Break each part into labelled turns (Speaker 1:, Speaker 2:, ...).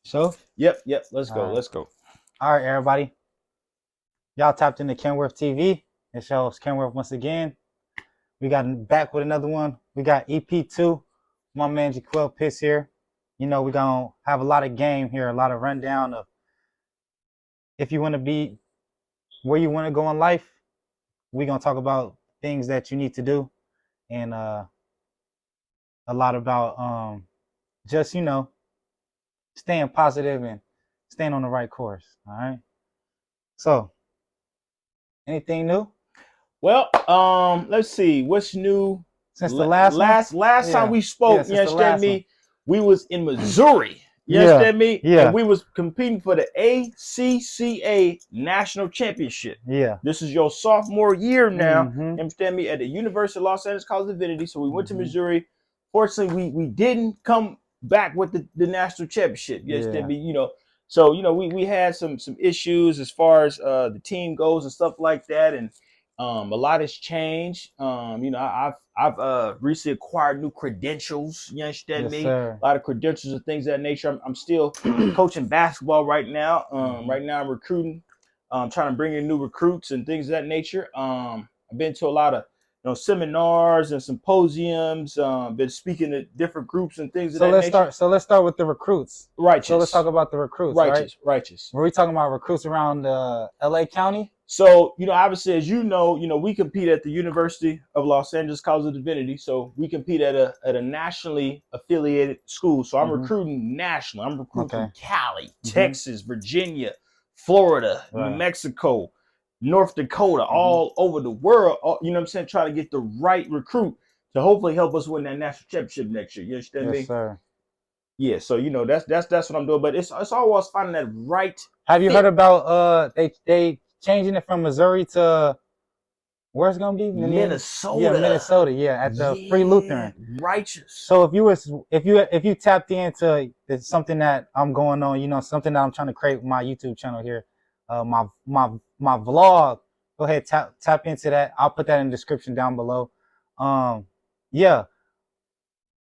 Speaker 1: So,
Speaker 2: Yep. Let's
Speaker 1: all
Speaker 2: go.
Speaker 1: right,
Speaker 2: Let's go.
Speaker 1: all right, everybody. Y'all tapped into Kenworth TV. It shows Kenworth once again. We got back with another one. We got EP2. My man Jaquel Pitts here. You know, we're gonna have a lot of game here, a lot of rundown of if you want to be where you want to go in life. We're gonna talk about things that you need to do and a lot about just staying positive and staying on the right course. All right. So, anything new
Speaker 2: Well, let's see. What's new?
Speaker 1: since the last one?
Speaker 2: Last time
Speaker 1: Yeah,
Speaker 2: we
Speaker 1: yeah,
Speaker 2: spoke, you
Speaker 1: since the
Speaker 2: understand
Speaker 1: last one.
Speaker 2: me? We was in Missouri. You
Speaker 1: Yeah,
Speaker 2: understand me? And
Speaker 1: yeah,
Speaker 2: we was competing for the ACCA National Championship.
Speaker 1: yeah.
Speaker 2: This is your sophomore year now.
Speaker 1: Mm-hmm.
Speaker 2: You understand me? At the University of Los Angeles College of Divinity. So we went to
Speaker 1: Mm-hmm.
Speaker 2: Missouri. Fortunately, we didn't come back with the national championship. You
Speaker 1: Yeah.
Speaker 2: understand me? So we had some issues as far as the team goes and stuff like that, and a lot has changed. I've recently acquired new credentials. You understand
Speaker 1: Yes,
Speaker 2: me?
Speaker 1: sir.
Speaker 2: A lot of credentials and things of that nature. I'm still coaching basketball right now. Right now I'm recruiting, trying to bring in new recruits and things of that nature. I've been to a lot of seminars and symposiums. Been speaking to different groups and things of
Speaker 1: So
Speaker 2: that
Speaker 1: let's
Speaker 2: nature.
Speaker 1: start. So let's start with the recruits.
Speaker 2: Righteous.
Speaker 1: So let's talk about the recruits, right?
Speaker 2: Righteous.
Speaker 1: Were we talking about recruits around LA County?
Speaker 2: So, obviously, as we compete at the University of Los Angeles College of Divinity. So we compete at a nationally affiliated school. So I'm recruiting nationally. I'm recruiting from Cali, Texas, Virginia, Florida, New Mexico, North Dakota, all over the world. You know what I'm saying? Trying to get the right recruit to hopefully help us win that national championship next year. You understand me?
Speaker 1: Yes, sir.
Speaker 2: Yeah. So that's what I'm doing. But it's always finding that right.
Speaker 1: Have you heard about they changing it from Missouri to where's it gonna be?
Speaker 2: Minnesota.
Speaker 1: Yeah, Minnesota. Yeah, at the Free Lutheran.
Speaker 2: Righteous.
Speaker 1: So if you tapped into it's something that I'm going on, something that I'm trying to create with my YouTube channel here, my vlog. Go ahead, tap into that. I'll put that in the description down below. Yeah.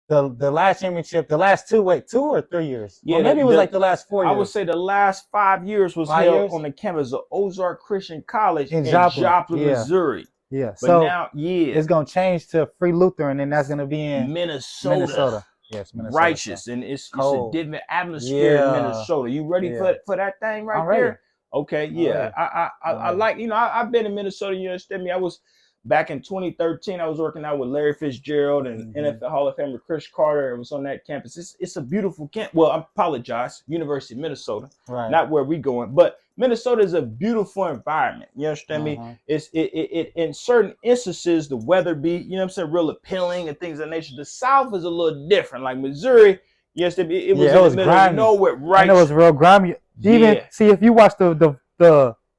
Speaker 1: The last championship, the last 2 or 3 years. Yeah, maybe it was like the last 4 years.
Speaker 2: I would say the last 5 years was held on the campus of Ozark Christian College in Joplin, Missouri.
Speaker 1: Yeah.
Speaker 2: But so now,
Speaker 1: it's gonna change to Free Lutheran, and that's gonna be in
Speaker 2: Minnesota.
Speaker 1: Yes, Minnesota.
Speaker 2: Righteous, and it's a different atmosphere in Minnesota. You ready for that thing right there? Okay, yeah. I like, I've been in Minnesota. You understand me? I was back in 2013. I was working out with Larry Fitzgerald and NFL Hall of Famer Chris Carter. It was on that campus. It's a beautiful camp. Well, I apologize, University of Minnesota, not where we going, but Minnesota is a beautiful environment. You understand me? It in certain instances the weather be real appealing and things of that nature. The South is a little different, like Missouri. Yes, it was in the middle of nowhere, right?
Speaker 1: And it was real grimy. Even see if you watch the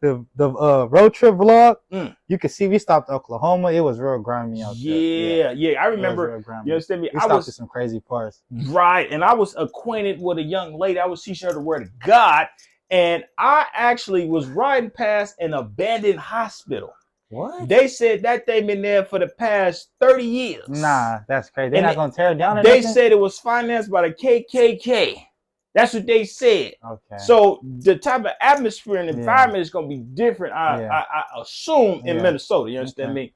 Speaker 1: road trip vlog, you can see we stopped Oklahoma. It was real grimy out there.
Speaker 2: Yeah. I remember. You understand me?
Speaker 1: We stopped at some crazy parts.
Speaker 2: Right, and I was acquainted with a young lady. I was teaching her the word of God, and I actually was riding past an abandoned hospital.
Speaker 1: What?
Speaker 2: They said that they've been there for the past 30 years.
Speaker 1: Nah, that's crazy. They're not gonna tear it down.
Speaker 2: They said it was financed by the KKK. That's what they said.
Speaker 1: Okay.
Speaker 2: So the type of atmosphere and environment is going to be different. I assume in Minnesota. You understand me?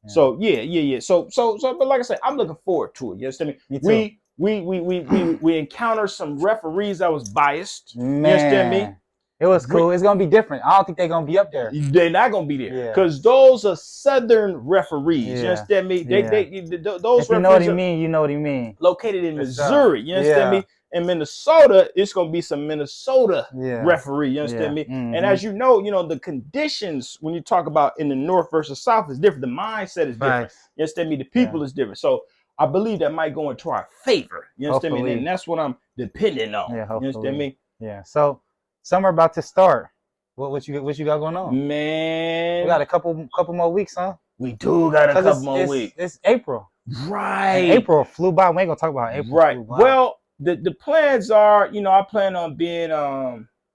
Speaker 2: Yeah. So yeah. So but like I said, I'm looking forward to it. You understand me? We encountered some referees that was biased.
Speaker 1: Man.
Speaker 2: You understand me?
Speaker 1: It was cool. It's gonna be different. I don't think they're gonna be up there.
Speaker 2: They're not gonna be there because those are Southern referees. You understand me? Those
Speaker 1: if you know what he mean, you know what he mean.
Speaker 2: Located in Missouri. You understand me? In Minnesota, it's gonna be some Minnesota referee. You understand me? And as you know, the conditions when you talk about in the North versus South is different. The mindset is different. You understand me? The people is different. So I believe that might go into our favor. You understand me? And that's what I'm depending on.
Speaker 1: Yeah,
Speaker 2: you understand me?
Speaker 1: Yeah. So summer about to start. What you got going on?
Speaker 2: Man,
Speaker 1: we got a couple more weeks, huh?
Speaker 2: We do got a couple more weeks.
Speaker 1: It's April.
Speaker 2: Right.
Speaker 1: And April flew by. We ain't gonna talk about April.
Speaker 2: Right. Well, the plans are, I plan on being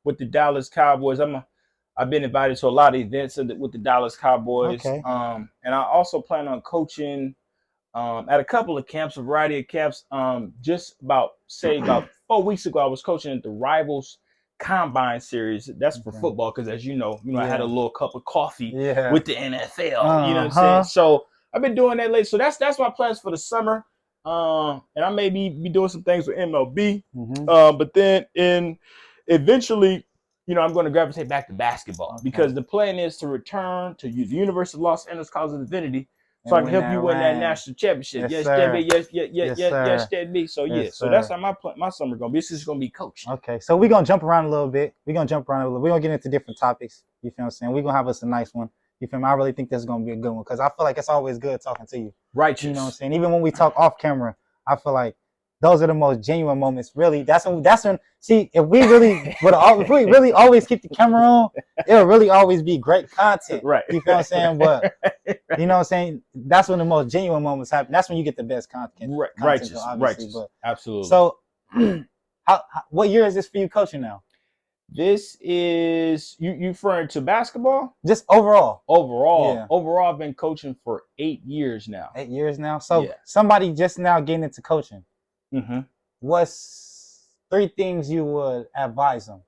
Speaker 2: with the Dallas Cowboys. I've been invited to a lot of events with the Dallas Cowboys.
Speaker 1: Okay.
Speaker 2: And I also plan on coaching at a couple of camps, a variety of camps. Just about 4 weeks ago, I was coaching at the Rivals Combine Series. That's for football because, as you know, I had a little cup of coffee with the NFL. You know what I'm saying? So I've been doing that lately. So that's my plans for the summer. And I may be doing some things with MLB. But then eventually, I'm going to gravitate back to basketball because the plan is to return to the University of Los Angeles College of Divinity so I can help you win that national championship. Yes, Debbie. Yes, Debbie. So, so that's how my summer going to be. This is going to be coaching.
Speaker 1: Okay, so we're going to jump around a little bit. We're going to get into different topics. You feel what I'm saying? We're going to have us a nice one. You feel me? I really think this is going to be a good one because I feel like it's always good talking to you.
Speaker 2: Right.
Speaker 1: You know what I'm saying? Even when we talk off camera, I feel like those are the most genuine moments. Really, that's when. See, if we really always keep the camera on, it'll really always be great content.
Speaker 2: Right.
Speaker 1: You feel what I'm saying? But you know what I'm saying? That's when the most genuine moments happen. That's when you get the best content.
Speaker 2: Righteous.
Speaker 1: But,
Speaker 2: absolutely.
Speaker 1: So, what year is this for you coaching now?
Speaker 2: This is you referring to basketball?
Speaker 1: Just overall.
Speaker 2: Overall, I've been coaching for 8 years now.
Speaker 1: 8 years now. So somebody just now getting into coaching. What's 3 things you would advise them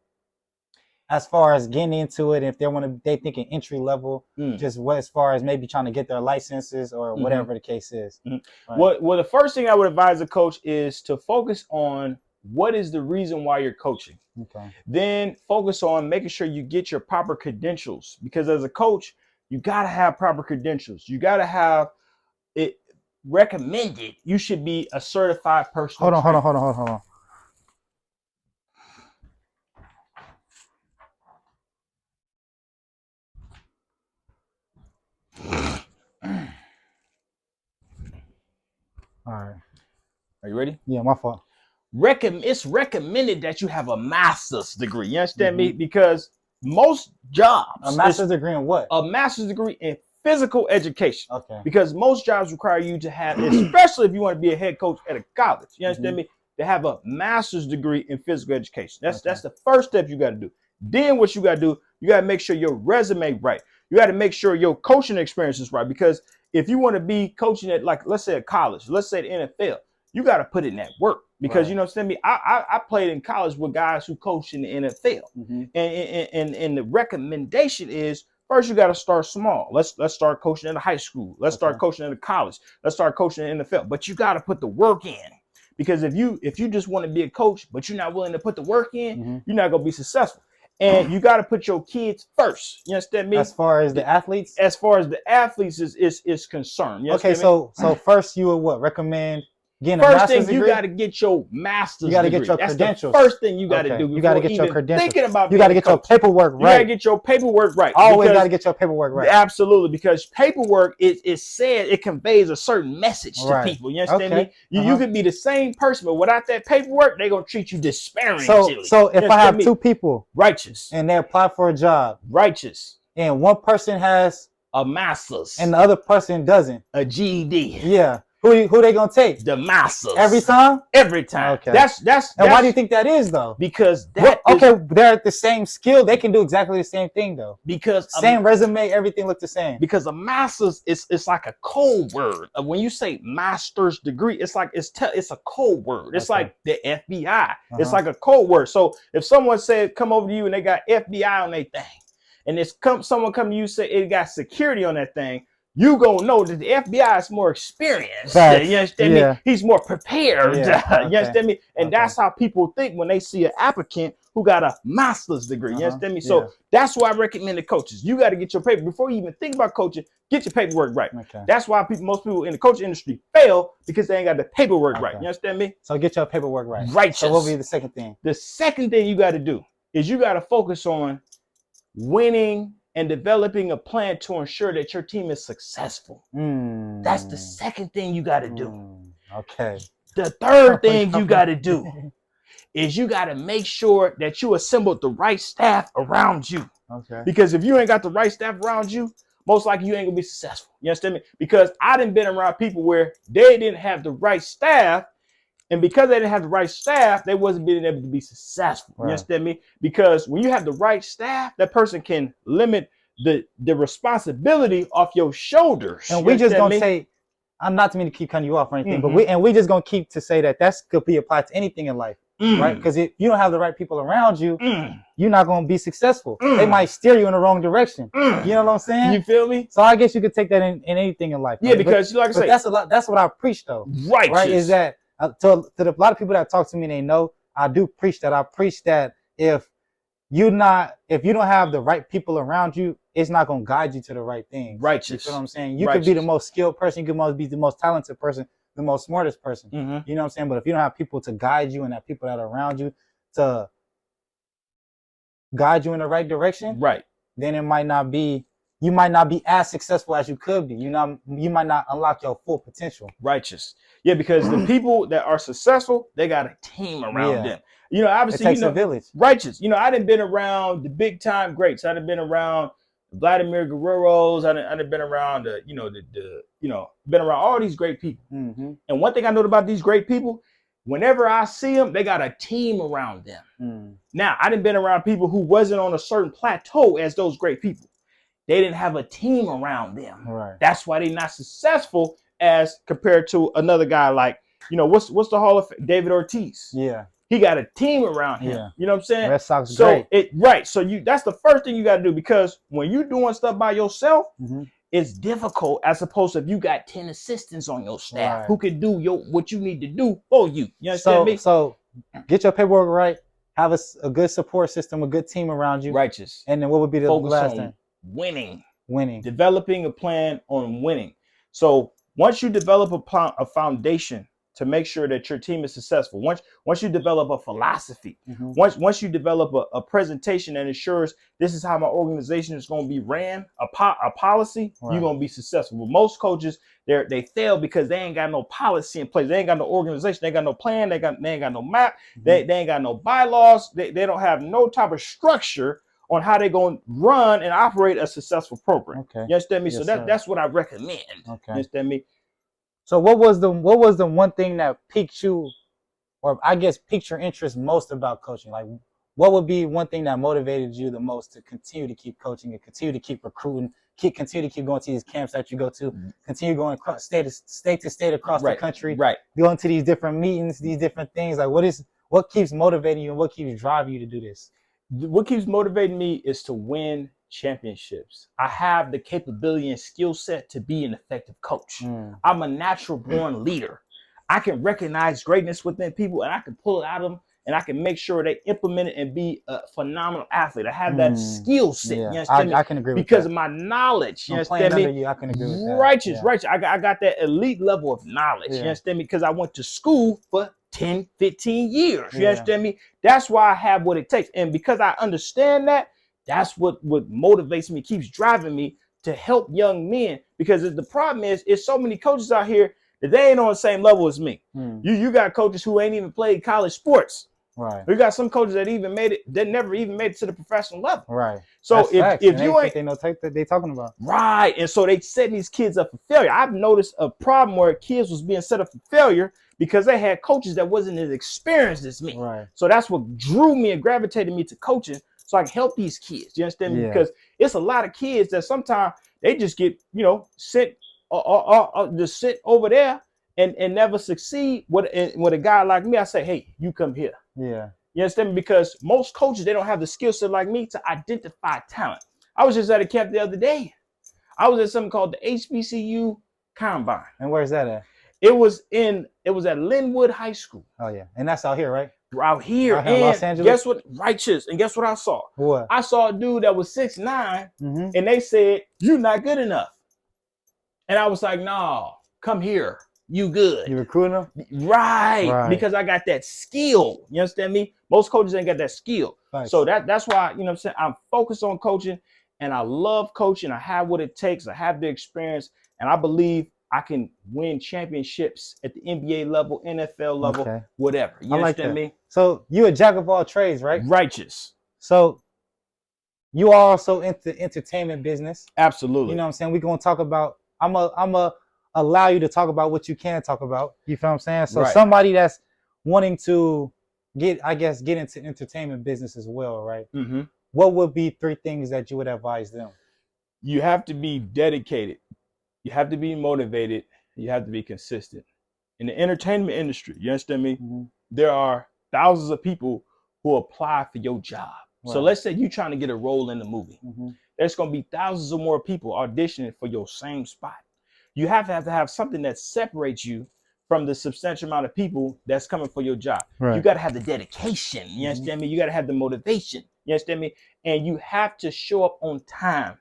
Speaker 1: as far as getting into it? If they thinking entry level, just as far as maybe trying to get their licenses or whatever the case is. Right.
Speaker 2: Well, the first thing I would advise a coach is to focus on what is the reason why you're coaching.
Speaker 1: Okay.
Speaker 2: Then focus on making sure you get your proper credentials because as a coach, you got to have proper credentials. You got to have it recommended. You should be a certified personal trainer.
Speaker 1: Hold on. All right.
Speaker 2: Are you ready?
Speaker 1: Yeah, my fault.
Speaker 2: It's recommended that you have a master's degree. You understand me? Because most jobs.
Speaker 1: A master's degree in what?
Speaker 2: A master's degree in physical education.
Speaker 1: Okay.
Speaker 2: Because most jobs require you to have, especially if you want to be a head coach at a college, you understand me? To have a master's degree in physical education. That's the first step you got to do. Then what you got to do, you got to make sure your resume right. You got to make sure your coaching experience is right. Because if you want to be coaching at, like, let's say a college, let's say the NFL, you got to put in that work. Because you know what I'm saying? I played in college with guys who coached in the NFL. And the recommendation is first you got to start small. Let's start coaching in the high school. Let's start coaching in the college. Let's start coaching in the NFL. But you got to put the work in. Because if you just want to be a coach, but you're not willing to put the work in, you're not going to be successful. And you got to put your kids first. You understand me?
Speaker 1: As far as the athletes?
Speaker 2: As far as the athletes is concerned. You
Speaker 1: okay, so first you would what? Recommend getting a
Speaker 2: master's
Speaker 1: master's
Speaker 2: degree? You got to get your master's degree.
Speaker 1: You got to get your credentials.
Speaker 2: That's the first thing you got to do.
Speaker 1: You got to get your credentials.
Speaker 2: Thinking about
Speaker 1: you got to get your paperwork right.
Speaker 2: You got to get your paperwork right.
Speaker 1: Always got to get your paperwork right.
Speaker 2: Absolutely, because paperwork is said it conveys a certain message to people. You understand me? You could be the same person, but without that paperwork, they're gonna treat you disparagingly.
Speaker 1: So if I have 2 people
Speaker 2: righteous
Speaker 1: and they apply for a job,
Speaker 2: righteous,
Speaker 1: and one person has
Speaker 2: a master's
Speaker 1: and the other person doesn't,
Speaker 2: a GED,
Speaker 1: yeah. Who they gonna take?
Speaker 2: The master's.
Speaker 1: Every time?
Speaker 2: Every time.
Speaker 1: Okay.
Speaker 2: That's
Speaker 1: and why do you think that is though?
Speaker 2: Because
Speaker 1: they're at the same skill. They can do exactly the same thing though.
Speaker 2: Because
Speaker 1: same resume, everything look the same.
Speaker 2: Because a master's it's like a code word. When you say master's degree, it's like it's a code word. It's like the FBI. It's like a code word. So if someone said come over to you and they got FBI on their thing, and someone come to you say it got security on that thing, you gonna know that the FBI is more experienced. You understand me? He's more prepared. You understand me? And that's how people think when they see an applicant who got a master's degree. You understand me? So that's why I recommend the coaches. You got to get your paper before you even think about coaching. Get your paperwork right. That's why most people in the coaching industry fail because they ain't got the paperwork right. You understand me?
Speaker 1: So get your paperwork right.
Speaker 2: Righteous.
Speaker 1: So what would be the second thing?
Speaker 2: The second thing you got to do is you got to focus on winning and developing a plan to ensure that your team is successful. That's the second thing you got to do.
Speaker 1: Okay.
Speaker 2: The third thing you got to do is you got to make sure that you assembled the right staff around you.
Speaker 1: Okay.
Speaker 2: Because if you ain't got the right staff around you, most likely you ain't gonna be successful. You understand me? Because I done been around people where they didn't have the right staff. And because they didn't have the right staff, they wasn't being able to be successful. You understand me? Because when you have the right staff, that person can limit the responsibility off your shoulders.
Speaker 1: And we just gonna say, I'm not to mean to keep cutting you off or anything, but we just gonna keep to say that could be applied to anything in life. right? Because if you don't have the right people around you, you're not going to be successful. They might steer you in the wrong direction. You know what I'm saying?
Speaker 2: You feel me?
Speaker 1: So I guess you could take that in anything in life.
Speaker 2: Yeah, right? Because like I say,
Speaker 1: that's a lot. That's what I preach though. Right? Is that to a lot of people that talk to me, they know I do preach that. I preach that if you don't have the right people around you, it's not going to guide you to the right things.
Speaker 2: Righteous.
Speaker 1: You feel what I'm saying? You could be the most skilled person. You could be the most talented person, the most smartest person. You know what I'm saying? But if you don't have people to guide you and have people that are around you to guide you in the right direction,
Speaker 2: right,
Speaker 1: then you might not be as successful as you could be. You know, you might not unlock your full potential.
Speaker 2: Righteous. Yeah, because the people that are successful, they got a team around them. You know, obviously,
Speaker 1: it takes a village.
Speaker 2: Righteous. You know, I done been around the big time greats. I done been around Vladimir Guerrero's. I done been around been around all these great people. And one thing I know about these great people, whenever I see them, they got a team around them. Now, I done been around people who wasn't on a certain plateau as those great people. They didn't have a team around them.
Speaker 1: Right.
Speaker 2: That's why they're not successful as compared to another guy like, what's the Hall of Fame? David Ortiz.
Speaker 1: Yeah.
Speaker 2: He got a team around him. Yeah. You know what I'm saying?
Speaker 1: Red Sox great.
Speaker 2: So that's the first thing you got to do, because when you're doing stuff by yourself, it's difficult as opposed to if you got 10 assistants on your staff who can do what you need to do for you. You understand me?
Speaker 1: So get your paperwork right. Have a good support system, a good team around you.
Speaker 2: Righteous.
Speaker 1: And then what would be the last thing?
Speaker 2: Winning. Developing a plan on winning. So once you develop a foundation to make sure that your team is successful, once you develop a philosophy, once you develop a presentation that ensures this is how my organization is going to be ran, a policy, you're going to be successful. But most coaches, they fail because they ain't got no policy in place. They ain't got no organization. They ain't got no plan. They ain't got no map. They ain't got no bylaws. They don't have no type of structure on how they're going to run and operate a successful program. Okay. You understand me? Yes, so that's what I recommend. Okay. You understand me?
Speaker 1: So what was the one thing that piqued you, or I guess piqued your interest most about coaching? Like, what would be one thing that motivated you the most to continue to keep coaching and continue to keep recruiting, continue to keep going to these camps that you go to, continue going across state to state across the country, going to these different meetings, these different things? Like, what keeps motivating you and what keeps driving you to do this?
Speaker 2: What keeps motivating me is to win championships. I have the capability and skill set to be an effective coach. I'm a natural born leader. I can recognize greatness within people and I can pull it out of them and I can make sure they implement it and be a phenomenal athlete. I have that skill set.
Speaker 1: Yeah.
Speaker 2: You understand me?
Speaker 1: I can agree with
Speaker 2: because
Speaker 1: that.
Speaker 2: of my knowledge. You
Speaker 1: I'm
Speaker 2: understand me?
Speaker 1: You, I can agree with that.
Speaker 2: Righteous. I got that elite level of knowledge. You understand me? Because I went to school for 10, 15 years. You understand me? That's why I have what it takes. And because I understand that, that's what motivates me, keeps driving me to help young men. Because the problem is so many coaches out here that they ain't on the same level as me. You got coaches who ain't even played college sports.
Speaker 1: Right.
Speaker 2: You got some coaches that never even made it to the professional level.
Speaker 1: Right.
Speaker 2: So if you ain't,
Speaker 1: they know type that they talking about.
Speaker 2: Right. And so they setting these kids up for failure. I've noticed a problem where kids was being set up for failure because they had coaches that wasn't as experienced as me.
Speaker 1: Right.
Speaker 2: So that's what drew me and gravitated me to coaching, so I can help these kids. You understand me? Because it's a lot of kids that sometimes they just get, sent just sit over there and never succeed. With a guy like me, I say, hey, you come here.
Speaker 1: Yeah.
Speaker 2: You understand me? Because most coaches, they don't have the skill set like me to identify talent. I was just at a camp the other day. I was at something called the HBCU Combine.
Speaker 1: And where's that at?
Speaker 2: It was at Linwood High School.
Speaker 1: Oh yeah. And that's out here, right?
Speaker 2: Out here
Speaker 1: in Los Angeles.
Speaker 2: Guess what? Righteous. And guess what I saw?
Speaker 1: What?
Speaker 2: I saw a dude that was 6'9", and they said, "You're not good enough." And I was like, "No, come here. You good."
Speaker 1: You recruiting them?
Speaker 2: Right. Because I got that skill. You understand me? Most coaches ain't got that skill. Right. So that's why, I'm saying, I'm focused on coaching and I love coaching. I have what it takes. I have the experience, and I believe I can win championships at the NBA level, NFL level, whatever. You understand me? So
Speaker 1: you a jack of all trades, right?
Speaker 2: Righteous.
Speaker 1: So you are also into entertainment business.
Speaker 2: Absolutely.
Speaker 1: You know what I'm saying? We're gonna talk about. I'm a allow you to talk about what you can talk about. You feel what I'm saying? So somebody that's wanting to get into entertainment business as well, right? What would be 3 things that you would advise them?
Speaker 2: You have to be dedicated. You have to be motivated. You have to be consistent. In the entertainment industry, you understand me? There are thousands of people who apply for your job.
Speaker 1: Right.
Speaker 2: So let's say you're trying to get a role in the movie.
Speaker 1: Mm-hmm.
Speaker 2: There's going to be thousands of more people auditioning for your same spot. You have to have something that separates you from the substantial amount of people that's coming for your job.
Speaker 1: Right.
Speaker 2: You got to have the dedication. You understand me? You got to have the motivation. You understand me? And you have to show up on time,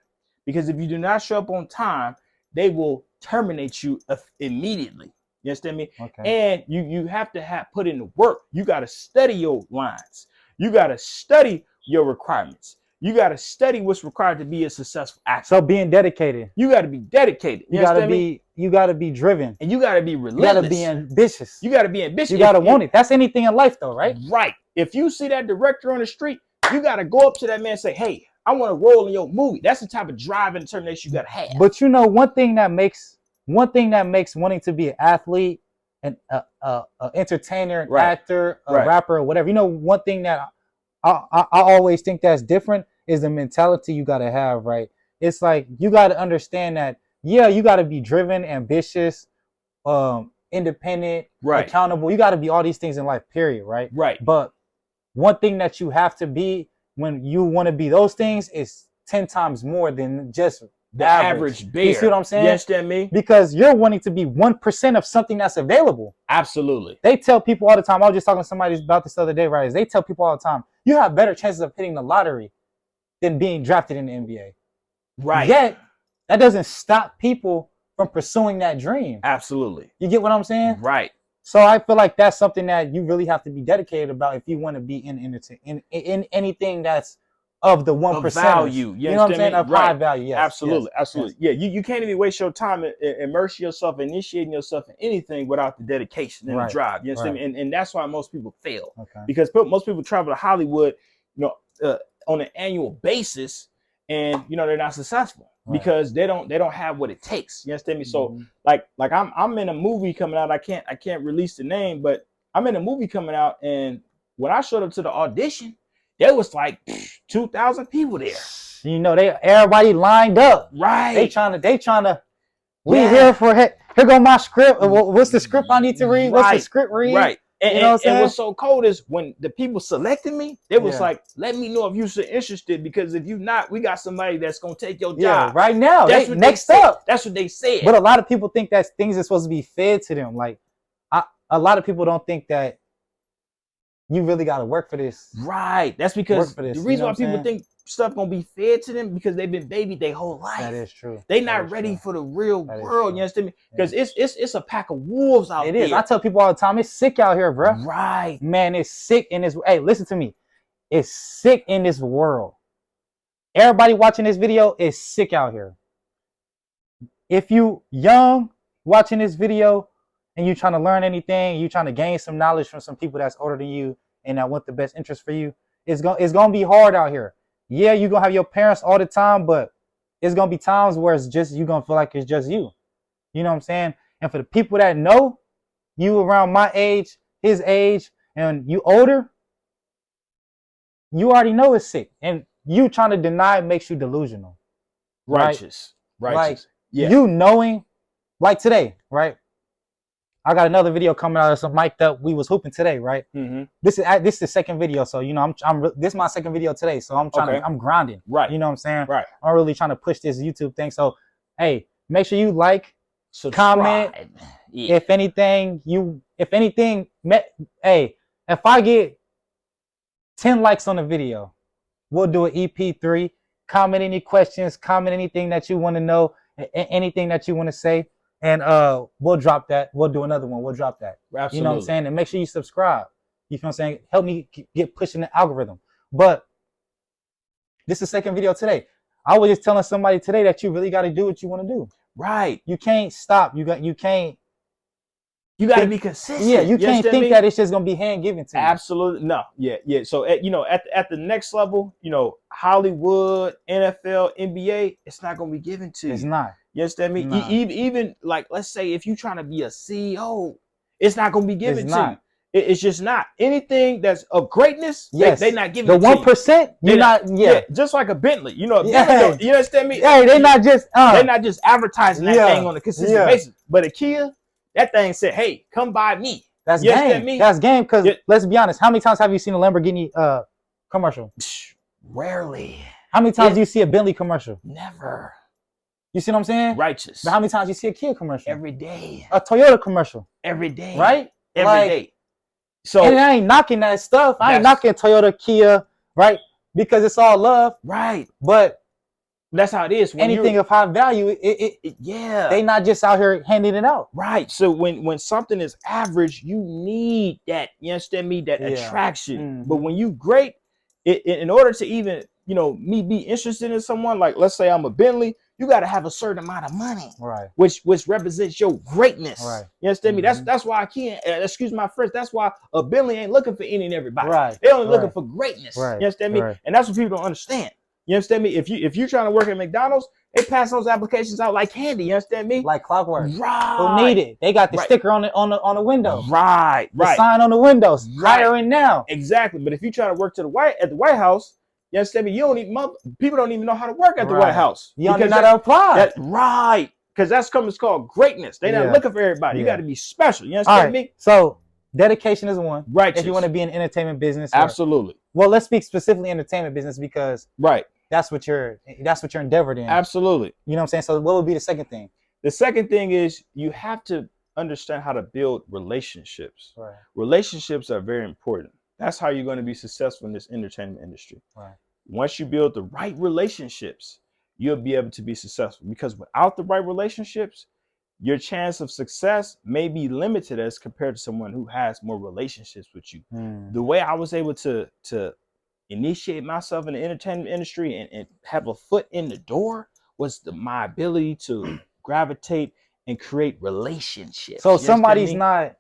Speaker 2: because if you do not show up on time, they will terminate you immediately. You understand me?
Speaker 1: Okay.
Speaker 2: And you have to put in the work. You got to study your lines. You got to study your requirements. You got to study what's required to be a successful actor.
Speaker 1: So being dedicated.
Speaker 2: You got to be dedicated.
Speaker 1: You got to be. You got to be driven.
Speaker 2: And you got to be relentless.
Speaker 1: You got to be ambitious.
Speaker 2: You got to be ambitious.
Speaker 1: You got to want it. That's anything in life, though, right?
Speaker 2: Right. If you see that director on the street, you got to go up to that man and say, "Hey, I want to roll in your movie." That's the type of drive and determination you got to have.
Speaker 1: But you know, one thing that makes wanting to be an athlete, an entertainer, an actor, a rapper, or whatever. You know, one thing that I always think that's different is the mentality you got to have, right? It's like you got to understand that, yeah, you got to be driven, ambitious, independent, accountable. You got to be all these things in life, period, right?
Speaker 2: Right.
Speaker 1: But one thing that you have to be when you want to be those things is 10 times more than just
Speaker 2: the average bear.
Speaker 1: You see what I'm saying?
Speaker 2: You understand me?
Speaker 1: Because you're wanting to be 1% of something that's available.
Speaker 2: Absolutely.
Speaker 1: They tell people all the time. I was just talking to somebody about this the other day, right? They tell people all the time, you have better chances of hitting the lottery than being drafted in the NBA.
Speaker 2: Right.
Speaker 1: Yet, that doesn't stop people from pursuing that dream.
Speaker 2: Absolutely.
Speaker 1: You get what I'm saying?
Speaker 2: Right.
Speaker 1: So I feel like that's something that you really have to be dedicated about if you want to be in anything that's of the 1%.
Speaker 2: Of value.
Speaker 1: You know what I'm saying? Of high value. Yes.
Speaker 2: Absolutely.
Speaker 1: Yes.
Speaker 2: Absolutely. Yes. Yeah. You can't even waste your time immersing yourself, initiating yourself in anything without the dedication and the drive. You understand me? And that's why most people fail. Okay. Because most people travel to Hollywood, on an annual basis, and they're not successful. Right. Because they don't have what it takes. You understand me? So like I'm in a movie coming out. I can't release the name, but I'm in a movie coming out, and when I showed up to the audition, there was like 2,000 people there.
Speaker 1: Everybody lined up.
Speaker 2: Right.
Speaker 1: They trying to. We here for here go my script. What's the script I need to read? What's the script read?
Speaker 2: Right. And what's so cold is when the people selected me, they was like, let me know if you're interested, because if you're not, we got somebody that's going to take your job.
Speaker 1: Right now.
Speaker 2: That's what
Speaker 1: next up.
Speaker 2: That's what they said.
Speaker 1: But a lot of people think that things are supposed to be fed to them. Like, a lot of people don't think that you really got to work for this.
Speaker 2: Right. That's because the reason why people think stuff going to be fed to them, because they've been babied their whole life.
Speaker 1: That is true.
Speaker 2: They not ready for the real world. You understand me? Because it's a pack of wolves out there.
Speaker 1: It is. I tell people all the time, it's sick out here, bro.
Speaker 2: Right.
Speaker 1: Man, it's sick in this. Hey, listen to me. It's sick in this world. Everybody watching this video is sick out here. If you young watching this video and you trying to learn anything, you trying to gain some knowledge from some people that's older than you and that want the best interest for you, it's gonna be hard out here. Yeah, you're gonna have your parents all the time, but it's gonna be times where it's just you're gonna feel like it's just you. You know what I'm saying? And for the people that know you around my age, his age, and you older, you already know it's sick. And you trying to deny it makes you delusional.
Speaker 2: Righteous.
Speaker 1: Right? Like, you knowing, like today, right? I got another video coming out of some mic'd up. We was hooping today, right? Mm-hmm. This is the second video, so this is my second video today. So I'm grinding,
Speaker 2: right?
Speaker 1: You know what I'm saying?
Speaker 2: Right.
Speaker 1: I'm really trying to push this YouTube thing. So, hey, make sure you like, subscribe. Comment. Yeah. If anything, hey, if I get 10 likes on the video, we'll do an EP3. Comment any questions. Comment anything that you want to know. Anything that you want to say. And we'll drop that. We'll do another one. We'll drop that.
Speaker 2: Absolutely.
Speaker 1: You know what I'm saying? And make sure you subscribe. You know what I'm saying? Help me get pushing the algorithm. But this is the second video today. I was just telling somebody today that you really got to do what you want to do.
Speaker 2: Right.
Speaker 1: You can't stop. You got to
Speaker 2: be consistent.
Speaker 1: Yeah, you can't think that it's just gonna be hand given to you.
Speaker 2: Absolutely no. Yeah. So at the next level, Hollywood, NFL, NBA, it's not gonna be given to you.
Speaker 1: It's not.
Speaker 2: You understand me? Even like, let's say if you're trying to be a CEO, it's not gonna be given to you. It's just not. Anything that's of greatness, they not giving
Speaker 1: the 1%. You're not. Yeah,
Speaker 2: just like a Bentley. You understand me?
Speaker 1: Hey, they're not just
Speaker 2: advertising that thing on a consistent basis. But a Kia, that thing said, "Hey, come by me."
Speaker 1: That's game. That's game. Because let's be honest, how many times have you seen a Lamborghini commercial?
Speaker 2: Rarely.
Speaker 1: How many times do you see a Bentley commercial?
Speaker 2: Never.
Speaker 1: You see what I'm saying?
Speaker 2: Righteous.
Speaker 1: But how many times do you see a Kia commercial?
Speaker 2: Every day.
Speaker 1: A Toyota commercial.
Speaker 2: Every day.
Speaker 1: Right?
Speaker 2: Every day. So
Speaker 1: and I ain't knocking that stuff. I ain't knocking Toyota, Kia, right? Because it's all love.
Speaker 2: Right.
Speaker 1: But
Speaker 2: that's how it is.
Speaker 1: When anything of high value,
Speaker 2: yeah,
Speaker 1: they not just out here handing it out.
Speaker 2: Right. So when something is average, you need that, you understand me, that attraction. Mm-hmm. But when you great, in order to even, me be interested in someone, like let's say I'm a Bentley, you got to have a certain amount of money,
Speaker 1: right?
Speaker 2: Which represents your greatness,
Speaker 1: right?
Speaker 2: You understand me? That's why I can't. Excuse my French. That's why a Bentley ain't looking for any and everybody.
Speaker 1: Right.
Speaker 2: They only looking for greatness.
Speaker 1: Right.
Speaker 2: You understand me?
Speaker 1: Right.
Speaker 2: And that's what people don't understand. You understand me? If you're trying to work at McDonald's, they pass those applications out like candy. You understand me?
Speaker 1: Like clockwork.
Speaker 2: Right.
Speaker 1: Who need it? They got the sticker on the window.
Speaker 2: Right.
Speaker 1: The sign on the windows. Hiring now.
Speaker 2: Exactly. But if you try to work at the White House, you understand me? You don't even people don't even know how to work at the White House.
Speaker 1: You don't know how to apply.
Speaker 2: Right. Because that's called greatness. They're not looking for everybody. You got to be special. You understand me?
Speaker 1: So dedication is one.
Speaker 2: Right.
Speaker 1: If you want to be in entertainment business.
Speaker 2: Absolutely.
Speaker 1: Well, let's speak specifically entertainment business because that's what you're endeavored in.
Speaker 2: Absolutely.
Speaker 1: You know what I'm saying? So what would be the second thing?
Speaker 2: The second thing is you have to understand how to build relationships.
Speaker 1: Right.
Speaker 2: Relationships are very important. That's how you're going to be successful in this entertainment industry.
Speaker 1: Right.
Speaker 2: Once you build the right relationships, you'll be able to be successful, because without the right relationships, your chance of success may be limited as compared to someone who has more relationships with you. The way I was able to initiate myself in the entertainment industry and have a foot in the door was my ability to gravitate and create relationships.
Speaker 1: So somebody's not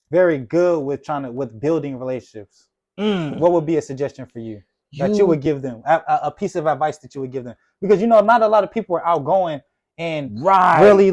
Speaker 1: very good with building relationships. What would be a suggestion for you that you would give them, a piece of advice that you would give them? Because not a lot of people are outgoing and really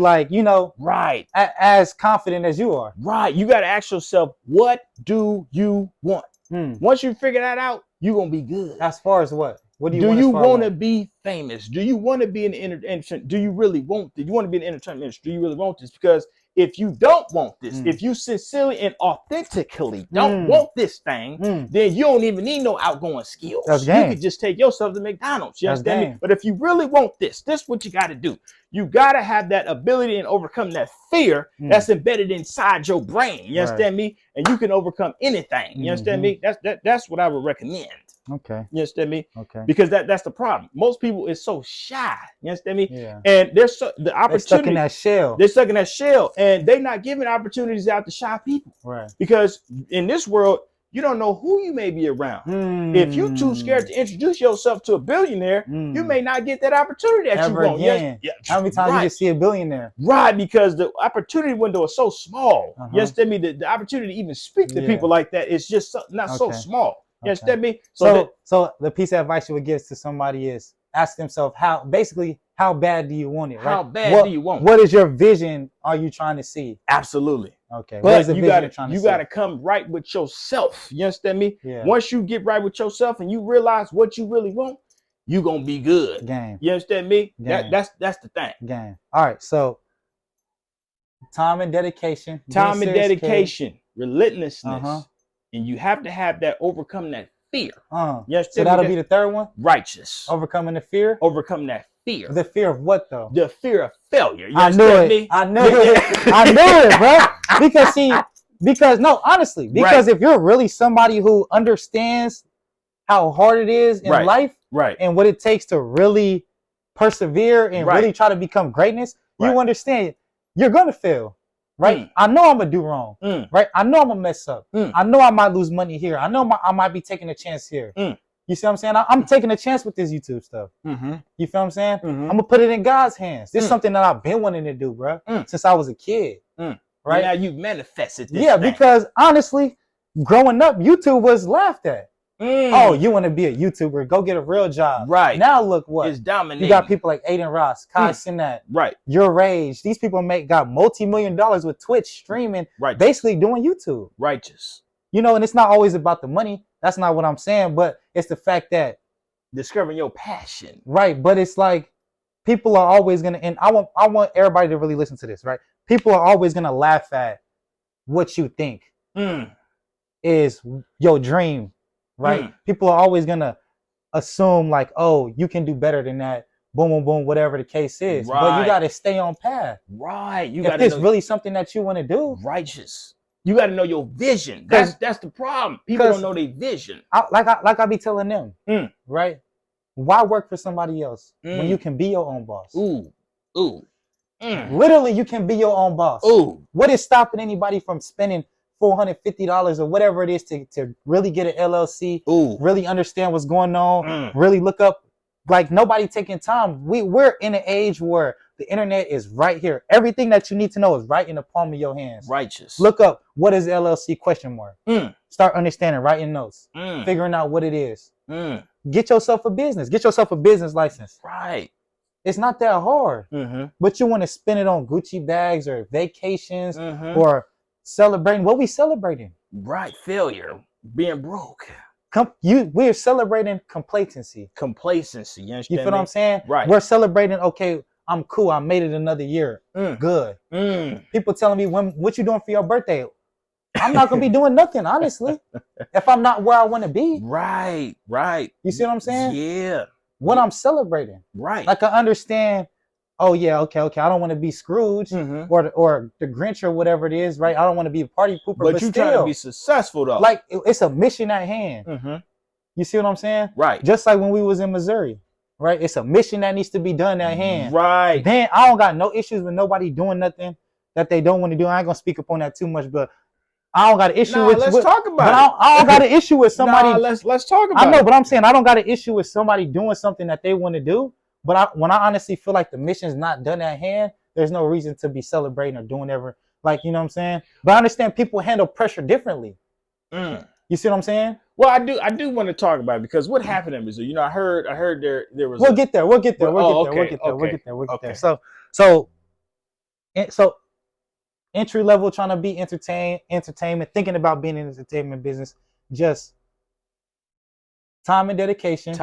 Speaker 1: as confident as you are.
Speaker 2: Right. You got to ask yourself, what do you want? Once you figure that out, you're going to be good.
Speaker 1: As far as what? What do you
Speaker 2: want?
Speaker 1: Do you
Speaker 2: want to be famous? Do you want to be in the entertainment? Do you really want? Do you want to be in the entertainment industry? Do you really want this? Because if you don't want this, if you sincerely and authentically don't want this thing, then you don't even need no outgoing skills.
Speaker 1: That's
Speaker 2: you
Speaker 1: game.
Speaker 2: can just take yourself to McDonald's. You understand me? But if you really want this is what you got to do. You got to have that ability and overcome that fear that's embedded inside your brain. You understand me? And you can overcome anything. You understand me? That's what I would recommend.
Speaker 1: Okay.
Speaker 2: You understand me?
Speaker 1: Okay.
Speaker 2: Because that's the problem. Most people is so shy. You understand me?
Speaker 1: Yeah.
Speaker 2: And the opportunity. They're stuck
Speaker 1: in that shell.
Speaker 2: They're stuck in that shell, and they're not giving opportunities out to shy people.
Speaker 1: Right.
Speaker 2: Because in this world, you don't know who you may be around. If you're too scared to introduce yourself to a billionaire, you may not get that opportunity that you want.
Speaker 1: Again.
Speaker 2: Yeah.
Speaker 1: How many times you just see a billionaire?
Speaker 2: Right, because the opportunity window is so small. You understand me? The opportunity to even speak to people like that is just so small. You understand me?
Speaker 1: So the piece of advice you would give to somebody is ask themselves how bad do you want it? Right?
Speaker 2: How bad do you want it?
Speaker 1: What is your vision? Are you trying to see?
Speaker 2: Absolutely.
Speaker 1: Okay.
Speaker 2: But you gotta come right with yourself. You understand me?
Speaker 1: Yeah.
Speaker 2: Once you get right with yourself and you realize what you really want, you gonna be good.
Speaker 1: Game.
Speaker 2: You understand me?
Speaker 1: Game.
Speaker 2: That's the thing.
Speaker 1: Game. All right. So time and dedication.
Speaker 2: Relentlessness. And you have to have that, overcome that fear.
Speaker 1: Yes. So that'll be the third one?
Speaker 2: Righteous.
Speaker 1: Overcoming the fear?
Speaker 2: Overcome that fear.
Speaker 1: The fear of what though?
Speaker 2: The fear of failure.
Speaker 1: I knew it. I knew it, bro. Honestly, if you're really somebody who understands how hard it is in life and what it takes to really persevere and really try to become greatness, you understand you're going to fail. Right? I know I'm gonna do wrong. Right? I know I'm gonna mess up. I know I might lose money here. I know I might be taking a chance here. You see what I'm saying? I'm taking a chance with this YouTube stuff. You feel what I'm saying? I'm gonna put it in God's hands. This is something that I've been wanting to do, bro, since I was a kid. Right?
Speaker 2: Now you've manifested this.
Speaker 1: Yeah, because honestly, growing up, YouTube was laughed at. Oh, you want to be a YouTuber? Go get a real job.
Speaker 2: Right.
Speaker 1: Now look what.
Speaker 2: It's dominating.
Speaker 1: You got people like Aiden Ross, Kai Cenat, Your Rage. These people got multi-million with Twitch streaming, basically doing YouTube.
Speaker 2: Righteous.
Speaker 1: And it's not always about the money. That's not what I'm saying, but it's the fact that
Speaker 2: discovering your passion.
Speaker 1: Right, but it's like people are always gonna, and I want everybody to really listen to this, right? People are always gonna laugh at what you think is your dream, right? People are always gonna assume like, oh, you can do better than that. Boom, boom, boom, whatever the case is.
Speaker 2: Right.
Speaker 1: But you got to stay on path.
Speaker 2: Right. You
Speaker 1: if it's really something that you want to do.
Speaker 2: Righteous. You got to know your vision. That's the problem. People don't know their vision.
Speaker 1: I be telling them, right? Why work for somebody else when you can be your own boss? Literally, you can be your own boss. What is stopping anybody from spending $450 or whatever it is to really get an LLC, really understand what's going on, really look up? Like, nobody taking time. We're in an age where the internet is right here. Everything that you need to know is right in the palm of your hands.
Speaker 2: Righteous.
Speaker 1: Look up, what is LLC ? Start understanding, writing notes, figuring out what it is. Get yourself a business. Get yourself a business license.
Speaker 2: Right.
Speaker 1: It's not that hard. But you want to spend it on Gucci bags or vacations or celebrating. What we celebrating?
Speaker 2: Right. Failure. Being broke.
Speaker 1: We're celebrating complacency.
Speaker 2: Complacency. You understand?
Speaker 1: You feel what I'm saying?
Speaker 2: Right.
Speaker 1: We're celebrating, okay, I'm cool. I made it another year. Good. People telling me, what you doing for your birthday? I'm not going to be doing nothing, honestly, if I'm not where I want to be.
Speaker 2: Right. Right.
Speaker 1: You see what I'm saying?
Speaker 2: Yeah.
Speaker 1: What I'm celebrating.
Speaker 2: Right.
Speaker 1: Like, I understand, oh, yeah, okay. I don't want to be Scrooge or the Grinch or whatever it is, right? I don't want to be a party pooper, but
Speaker 2: you
Speaker 1: still,
Speaker 2: trying to be successful, though.
Speaker 1: Like, it's a mission at hand. You see what I'm saying?
Speaker 2: Right.
Speaker 1: Just like when we was in Missouri, right? It's a mission that needs to be done at hand.
Speaker 2: Right.
Speaker 1: Then I don't got no issues with nobody doing nothing that they don't want to do. I ain't going to speak up on that too much, but I don't got an issue with.
Speaker 2: Let's talk about it.
Speaker 1: I don't got an issue with somebody.
Speaker 2: Let's talk about it.
Speaker 1: I know, but I'm saying I don't got an issue with somebody doing something that they want to do. But when I honestly feel like the mission's not done at hand, there's no reason to be celebrating or doing ever. Like, you know what I'm saying? But I understand people handle pressure differently. You see what I'm saying?
Speaker 2: Well, I do want to talk about it because what happened in Missouri? You know, I heard there was.
Speaker 1: We'll get there. We'll get there. So entry level, trying to be entertainment, thinking about being in the entertainment business, just time and dedication.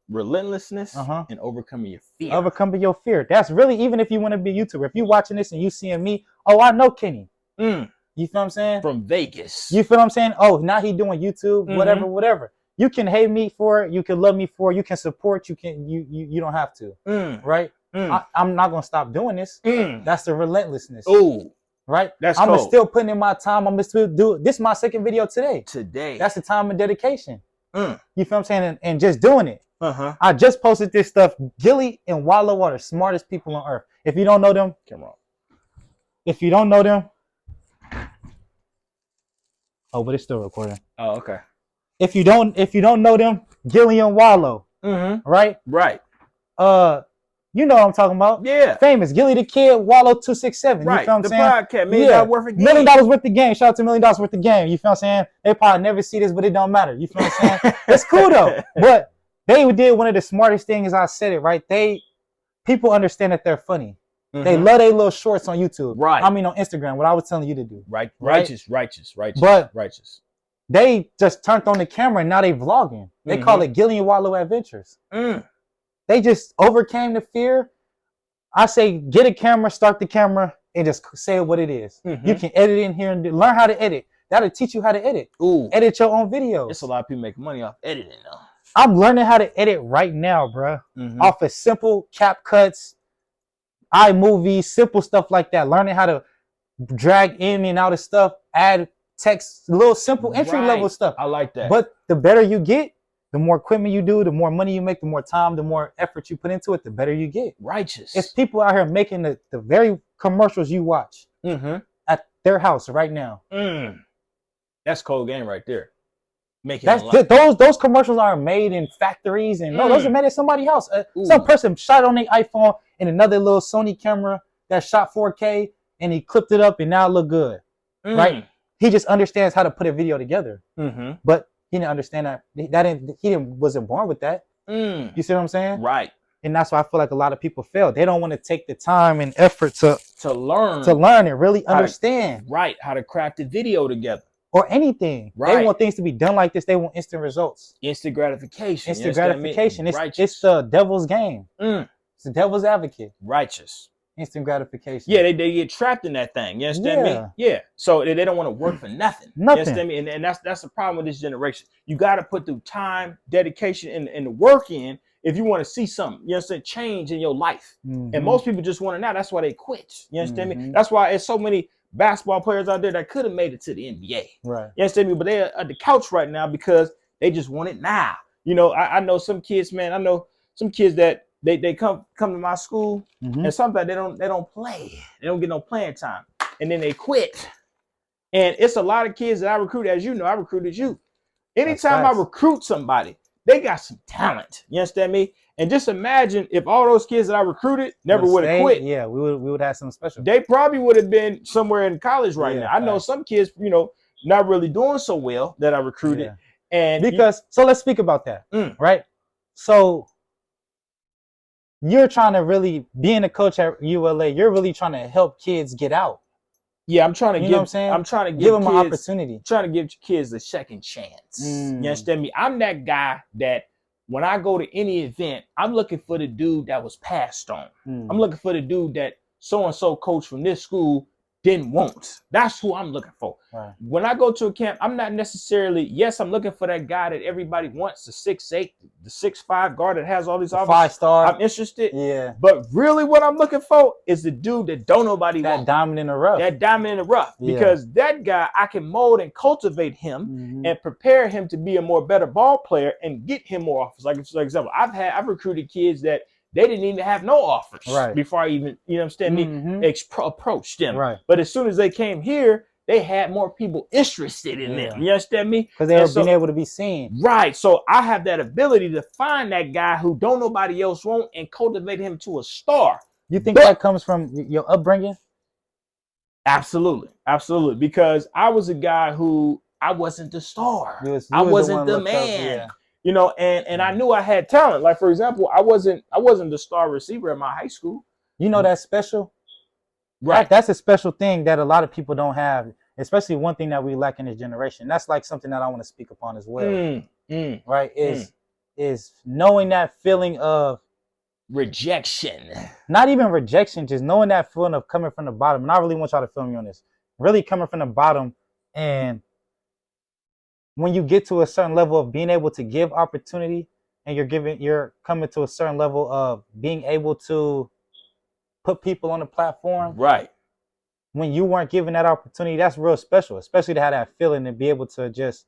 Speaker 2: Relentlessness and overcoming your fear.
Speaker 1: Overcoming your fear. That's really, even if you want to be a YouTuber, if you're watching this and you seeing me, oh, I know Kenny. You feel what I'm saying?
Speaker 2: From Vegas.
Speaker 1: You feel what I'm saying? Oh, now he doing YouTube, whatever. You can hate me for it. You can love me for it. You can support. You don't have to. Right? I'm not gonna stop doing this. That's the relentlessness. Right? I'm still putting in my time. I'm gonna still do it. This is my second video today. That's the time and dedication. You feel what I'm saying? And just doing it. I just posted this stuff. Gilly and Wallow are the smartest people on earth. If you don't know them, if you don't know them, oh, but it's still recording.
Speaker 2: Oh, okay.
Speaker 1: If you don't know them, Gilly and Wallow, right?
Speaker 2: Right.
Speaker 1: You know what I'm talking about?
Speaker 2: Yeah.
Speaker 1: Famous. Gilly the Kid, Wallow 267.
Speaker 2: Right.
Speaker 1: You feel what I'm
Speaker 2: the
Speaker 1: saying?
Speaker 2: Podcast, $1 million worth of game.
Speaker 1: $1 million worth of game. Shout out to $1 million worth of game. You feel what I'm saying? They probably never see this, but it don't matter. You feel what I'm saying? It's cool though. But they did one of the smartest things. I said it, right? People understand that they're funny. They love their little shorts on YouTube.
Speaker 2: Right.
Speaker 1: I mean on Instagram, what I was telling you to do.
Speaker 2: Right. Righteous.
Speaker 1: But
Speaker 2: righteous.
Speaker 1: They just turned on the camera and now they vlogging. They call it Gilly and Wallow Adventures. They just overcame the fear. I say, get a camera, start the camera, and just say what it is. You can edit in here and learn how to edit. That'll teach you how to edit. Edit your own videos.
Speaker 2: There's a lot of people making money off editing though.
Speaker 1: I'm learning how to edit right now, bro. Off of simple cap cuts, iMovie, simple stuff like that. Learning how to drag in and out of stuff, add text, little simple entry level stuff.
Speaker 2: I like that.
Speaker 1: But the better you get, the more equipment you do, the more money you make, the more time, the more effort you put into it, the better you get.
Speaker 2: Righteous.
Speaker 1: It's people out here making the very commercials you watch at their house right now.
Speaker 2: That's cold game right there.
Speaker 1: Those commercials are made in factories and no, those are made at somebody's house. Some person shot on their iPhone and another little Sony camera that shot 4K and he clipped it up and now it look good. Right? He just understands how to put a video together. But he didn't understand that. Wasn't born with that. You see what I'm saying?
Speaker 2: Right.
Speaker 1: And that's why I feel like a lot of people fail. They don't want to take the time and effort to learn and really understand.
Speaker 2: How to craft a video together.
Speaker 1: Or anything. They want things to be done like this. They want instant results.
Speaker 2: Instant gratification.
Speaker 1: It's the devil's game. It's the devil's advocate.
Speaker 2: Righteous.
Speaker 1: instant gratification.
Speaker 2: Yeah, they get trapped in that thing. You understand me? Yeah. So they don't want to work for nothing. You understand me? And that's the problem with this generation. You got to put the time, dedication, and the work in if you want to see something. You understand? Change in your life. And most people just want to now. That's why they quit. You understand me? That's why there's so many basketball players out there that could have made it to the NBA.
Speaker 1: Right.
Speaker 2: You understand me? But they're at the couch right now because they just want it now. You know, I know some kids, man. I know some kids that they come to my school, and sometimes they don't play. They don't get no playing time, and then they quit. And it's a lot of kids that I recruit, as you know, I recruited you. Anytime I recruit somebody, they got some talent. You understand me? And just imagine if all those kids that I recruited never would have quit.
Speaker 1: Yeah, we would have something special.
Speaker 2: They probably would have been somewhere in college right now. I know some kids, you know, not really doing so well that I recruited.
Speaker 1: Yeah.
Speaker 2: And
Speaker 1: because so let's speak about that, right? So you're trying to really, being a coach at ULA, you're really trying to help kids get out.
Speaker 2: Yeah, I'm trying to
Speaker 1: you know what I'm saying?
Speaker 2: I'm trying to
Speaker 1: give them
Speaker 2: kids,
Speaker 1: an opportunity.
Speaker 2: Trying to give kids a second chance. You understand me? I'm that guy that when I go to any event, I'm looking for the dude that was passed on. I'm looking for the dude that so-and-so coach from this school didn't want. That's who I'm looking for.
Speaker 1: Right.
Speaker 2: When I go to a camp, I'm not necessarily, yes, I'm looking for that guy that everybody wants, the 6'8", the 6'5" guard that has all these offers.
Speaker 1: 5-star.
Speaker 2: I'm interested.
Speaker 1: Yeah.
Speaker 2: But really what I'm looking for is the dude that don't nobody want.
Speaker 1: That diamond in the rough.
Speaker 2: That diamond in the rough. Yeah. Because that guy, I can mold and cultivate him and prepare him to be a more better ball player and get him more offers. Like, for example, I've recruited kids that they didn't even have no offers before I even, you know what I'm saying, me approached them.
Speaker 1: Right.
Speaker 2: But as soon as they came here, they had more people interested in them. You understand me?
Speaker 1: Because they were being able to be seen.
Speaker 2: Right. So I have that ability to find that guy who don't nobody else want and cultivate him to a star.
Speaker 1: You think that comes from your upbringing?
Speaker 2: Absolutely. Absolutely. Because I was a guy who, I wasn't the star. I wasn't the man. You know, and I knew I had talent. Like, for example, I wasn't the star receiver at my high school.
Speaker 1: You know, that's special.
Speaker 2: Right.
Speaker 1: That's a special thing that a lot of people don't have, especially one thing that we lack in this generation. That's like something that I want to speak upon as well. Right. Is knowing that feeling of
Speaker 2: rejection.
Speaker 1: Not even rejection, just knowing that feeling of coming from the bottom. And I really want y'all to feel me on this. Really coming from the bottom, and when you get to a certain level of being able to give opportunity, and you're coming to a certain level of being able to put people on the platform.
Speaker 2: Right.
Speaker 1: When you weren't given that opportunity, that's real special, especially to have that feeling and be able to just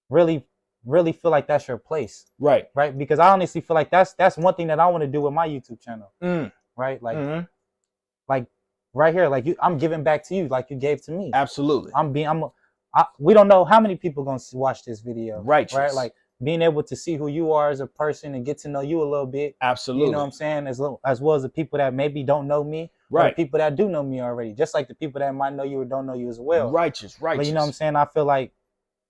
Speaker 1: really feel like that's your place.
Speaker 2: Right.
Speaker 1: Right. Because I honestly feel like that's one thing that I want to do with my YouTube channel. Right. Like, like right here, like I'm giving back to you like you gave to me.
Speaker 2: Absolutely.
Speaker 1: We don't know how many people gonna watch this video.
Speaker 2: Right.
Speaker 1: Like being able to see who you are as a person and get to know you a little bit.
Speaker 2: Absolutely.
Speaker 1: You know what I'm saying? As well as the people that maybe don't know me.
Speaker 2: Right.
Speaker 1: Or the people that do know me already. Just like the people that might know you or don't know you as well.
Speaker 2: Righteous.
Speaker 1: But you know what I'm saying? I feel like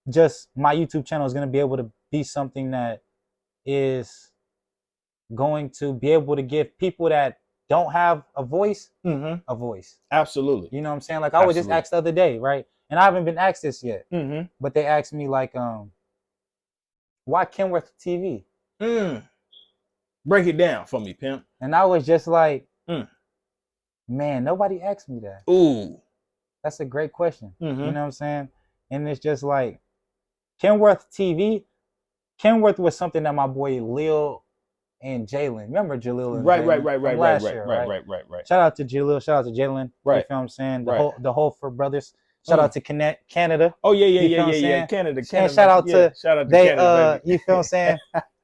Speaker 1: just my YouTube channel is gonna be able to be something that is going to be able to give people that don't have a voice a voice.
Speaker 2: Absolutely.
Speaker 1: You know what I'm saying? Like I was just asked the other day, right? And I haven't been asked this yet. But they asked me like, why Kenworth TV?
Speaker 2: Break it down for me, pimp.
Speaker 1: And I was just like, man, nobody asked me that.
Speaker 2: Ooh.
Speaker 1: That's a great question. You know what I'm saying? And it's just like, Kenworth TV. Kenworth was something that my boy Lil and Jalen. Remember Jalil and
Speaker 2: Right.
Speaker 1: Shout out to Jalil. Shout out to Jalen.
Speaker 2: Right.
Speaker 1: You feel what I'm saying? The whole for brothers. Shout out to Canada.
Speaker 2: Oh yeah. Canada.
Speaker 1: And shout out to
Speaker 2: Canada,
Speaker 1: you feel what I'm saying?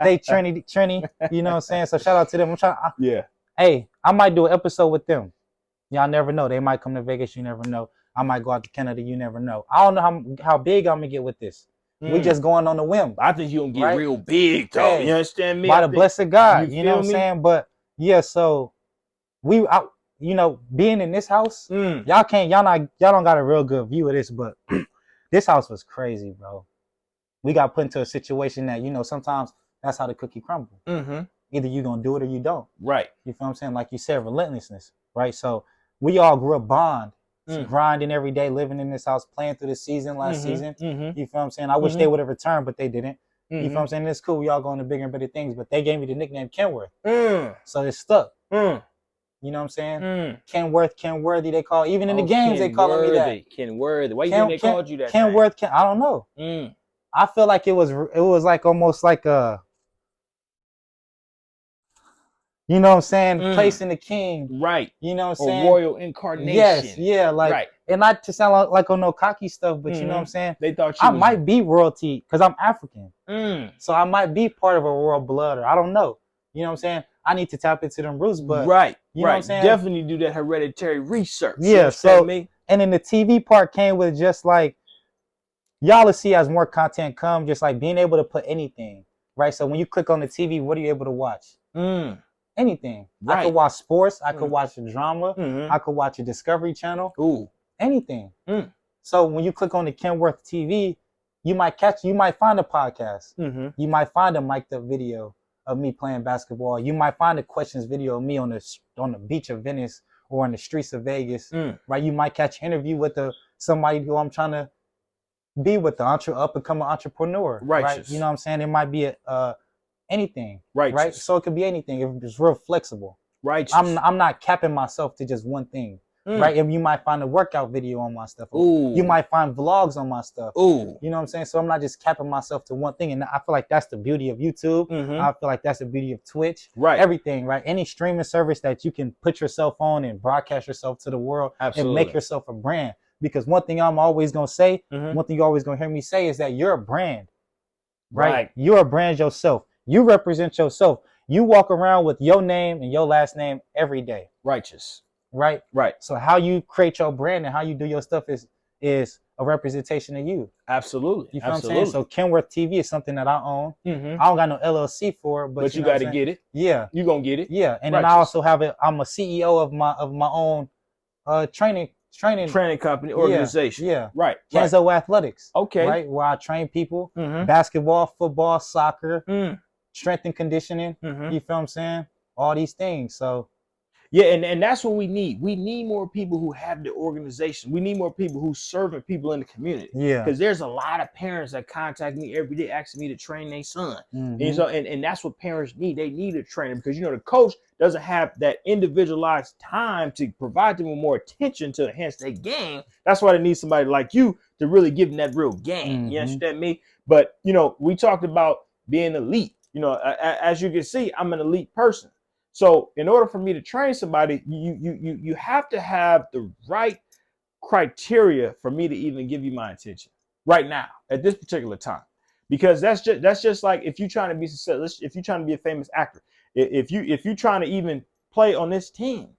Speaker 1: They Trini, you know what I'm saying? So shout out to them. I'm trying. Hey, I might do an episode with them. Y'all never know. They might come to Vegas. You never know. I might go out to Canada. You never know. I don't know how big I'm gonna get with this. We just going on the whim.
Speaker 2: I think you're gonna get real big, though.
Speaker 1: Hey,
Speaker 2: you understand me?
Speaker 1: By the blessed God. You know what I'm saying? But yeah, so you know, being in this house, y'all don't got a real good view of this, but this house was crazy, bro. We got put into a situation that, you know, sometimes that's how the cookie crumble. Either you gonna do it or you don't. Right. You feel what I'm saying? Like you said, relentlessness, right? So we all grew up bond. Grinding every day, living in this house, playing through the season last season. You feel what I'm saying? I wish they would have returned, but they didn't. You feel what I'm saying? It's cool. We all going to bigger and better things, but they gave me the nickname Kenworth. So it stuck. You know what I'm saying? Kenworthy, they call, even in the games, they calling me that.
Speaker 2: Kenworthy. Why you think they called you that?
Speaker 1: Kenworth, I don't know. I feel like it was like almost like a, you know what I'm saying, placing the king.
Speaker 2: Right.
Speaker 1: You know what I'm saying?
Speaker 2: Or royal incarnation.
Speaker 1: Yes, yeah, like, right. And not to sound like on no cocky stuff, but you know what I'm saying?
Speaker 2: They thought
Speaker 1: I might be royalty because I'm African. So I might be part of a royal blood, or I don't know. You know what I'm saying? I need to tap into them roots, but you know what I'm saying?
Speaker 2: Definitely do that hereditary research.
Speaker 1: Yeah, so and then the TV part came with just like, y'all will see as more content come, just like being able to put anything, right? So when you click on the TV, what are you able to watch? Anything. Right. I could watch sports. I could watch a drama. I could watch a Discovery Channel.
Speaker 2: Ooh.
Speaker 1: Anything. So when you click on the Kenworth TV, you might find a podcast. You might find a mic'd up video of me playing basketball. You might find a questions video of me on the beach of Venice or on the streets of Vegas. Right. You might catch an interview with somebody who I'm trying to be with, the up and coming entrepreneur. Right. You know what I'm saying? It might be anything. Right. So it could be anything. It's real flexible.
Speaker 2: Right.
Speaker 1: I'm not capping myself to just one thing. Right. And you might find a workout video on my stuff. Ooh. You might find vlogs on my stuff.
Speaker 2: Ooh.
Speaker 1: You know what I'm saying? So I'm not just capping myself to one thing. And I feel like that's the beauty of YouTube. I feel like that's the beauty of Twitch.
Speaker 2: Right.
Speaker 1: Everything, right? Any streaming service that you can put yourself on and broadcast yourself to the world.
Speaker 2: Absolutely.
Speaker 1: And make yourself a brand. Because one thing I'm always gonna say, one thing you're always gonna hear me say is that you're a brand. Right? You're a brand yourself. You represent yourself. You walk around with your name and your last name every day.
Speaker 2: Righteous.
Speaker 1: Right?
Speaker 2: Right.
Speaker 1: So how you create your brand and how you do your stuff is a representation of you.
Speaker 2: Absolutely.
Speaker 1: You feel what I'm saying? So Kenworth TV is something that I own. I don't got no LLC for it, but
Speaker 2: you got to get it.
Speaker 1: Yeah.
Speaker 2: You gonna get it.
Speaker 1: Yeah. And then I also have I'm a CEO of my own training
Speaker 2: company organization.
Speaker 1: Yeah.
Speaker 2: Right.
Speaker 1: Kenzo Athletics.
Speaker 2: Okay.
Speaker 1: Right. Where I train people, basketball, football, soccer, strength and conditioning. You feel what I'm saying? All these things. So
Speaker 2: yeah, and that's what we need. We need more people who have the organization. We need more people who serving people in the community.
Speaker 1: Yeah.
Speaker 2: Because there's a lot of parents that contact me every day asking me to train their son. And so and that's what parents need. They need a trainer because the coach doesn't have that individualized time to provide them with more attention to enhance their game. That's why they need somebody like you to really give them that real game. You understand me? But we talked about being elite. As you can see, I'm an elite person. So in order for me to train somebody, you have to have the right criteria for me to even give you my attention right now at this particular time, because that's just like if you're trying to be successful, if you're trying to be a famous actor, if you're trying to even play on this team,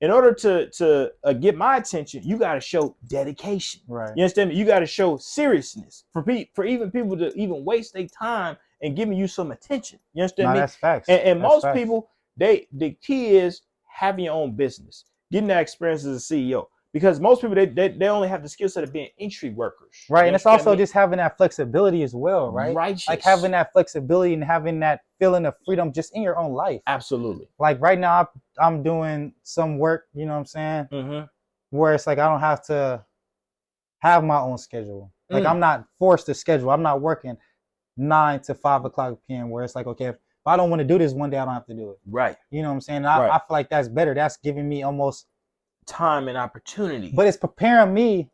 Speaker 2: in order to get my attention, you got to show dedication.
Speaker 1: Right.
Speaker 2: You understand me? You got to show seriousness for even people to even waste their time and giving you some attention. You understand me?
Speaker 1: That's facts.
Speaker 2: And most people. The key is having your own business, getting that experience as a CEO. Because most people they only have the skill set of being entry workers.
Speaker 1: Right, and it's also just having that flexibility as well, right?
Speaker 2: Righteous.
Speaker 1: Like having that flexibility and having that feeling of freedom just in your own life.
Speaker 2: Absolutely.
Speaker 1: Like right now, I'm doing some work. You know what I'm saying? Where it's like I don't have to have my own schedule. Like I'm not forced to schedule. I'm not working 9 to 5 o'clock p.m. Where it's like, okay, if I don't want to do this one day, I don't have to do it.
Speaker 2: Right.
Speaker 1: You know what I'm saying? I feel like that's better. That's giving me almost
Speaker 2: time and opportunity.
Speaker 1: But it's preparing me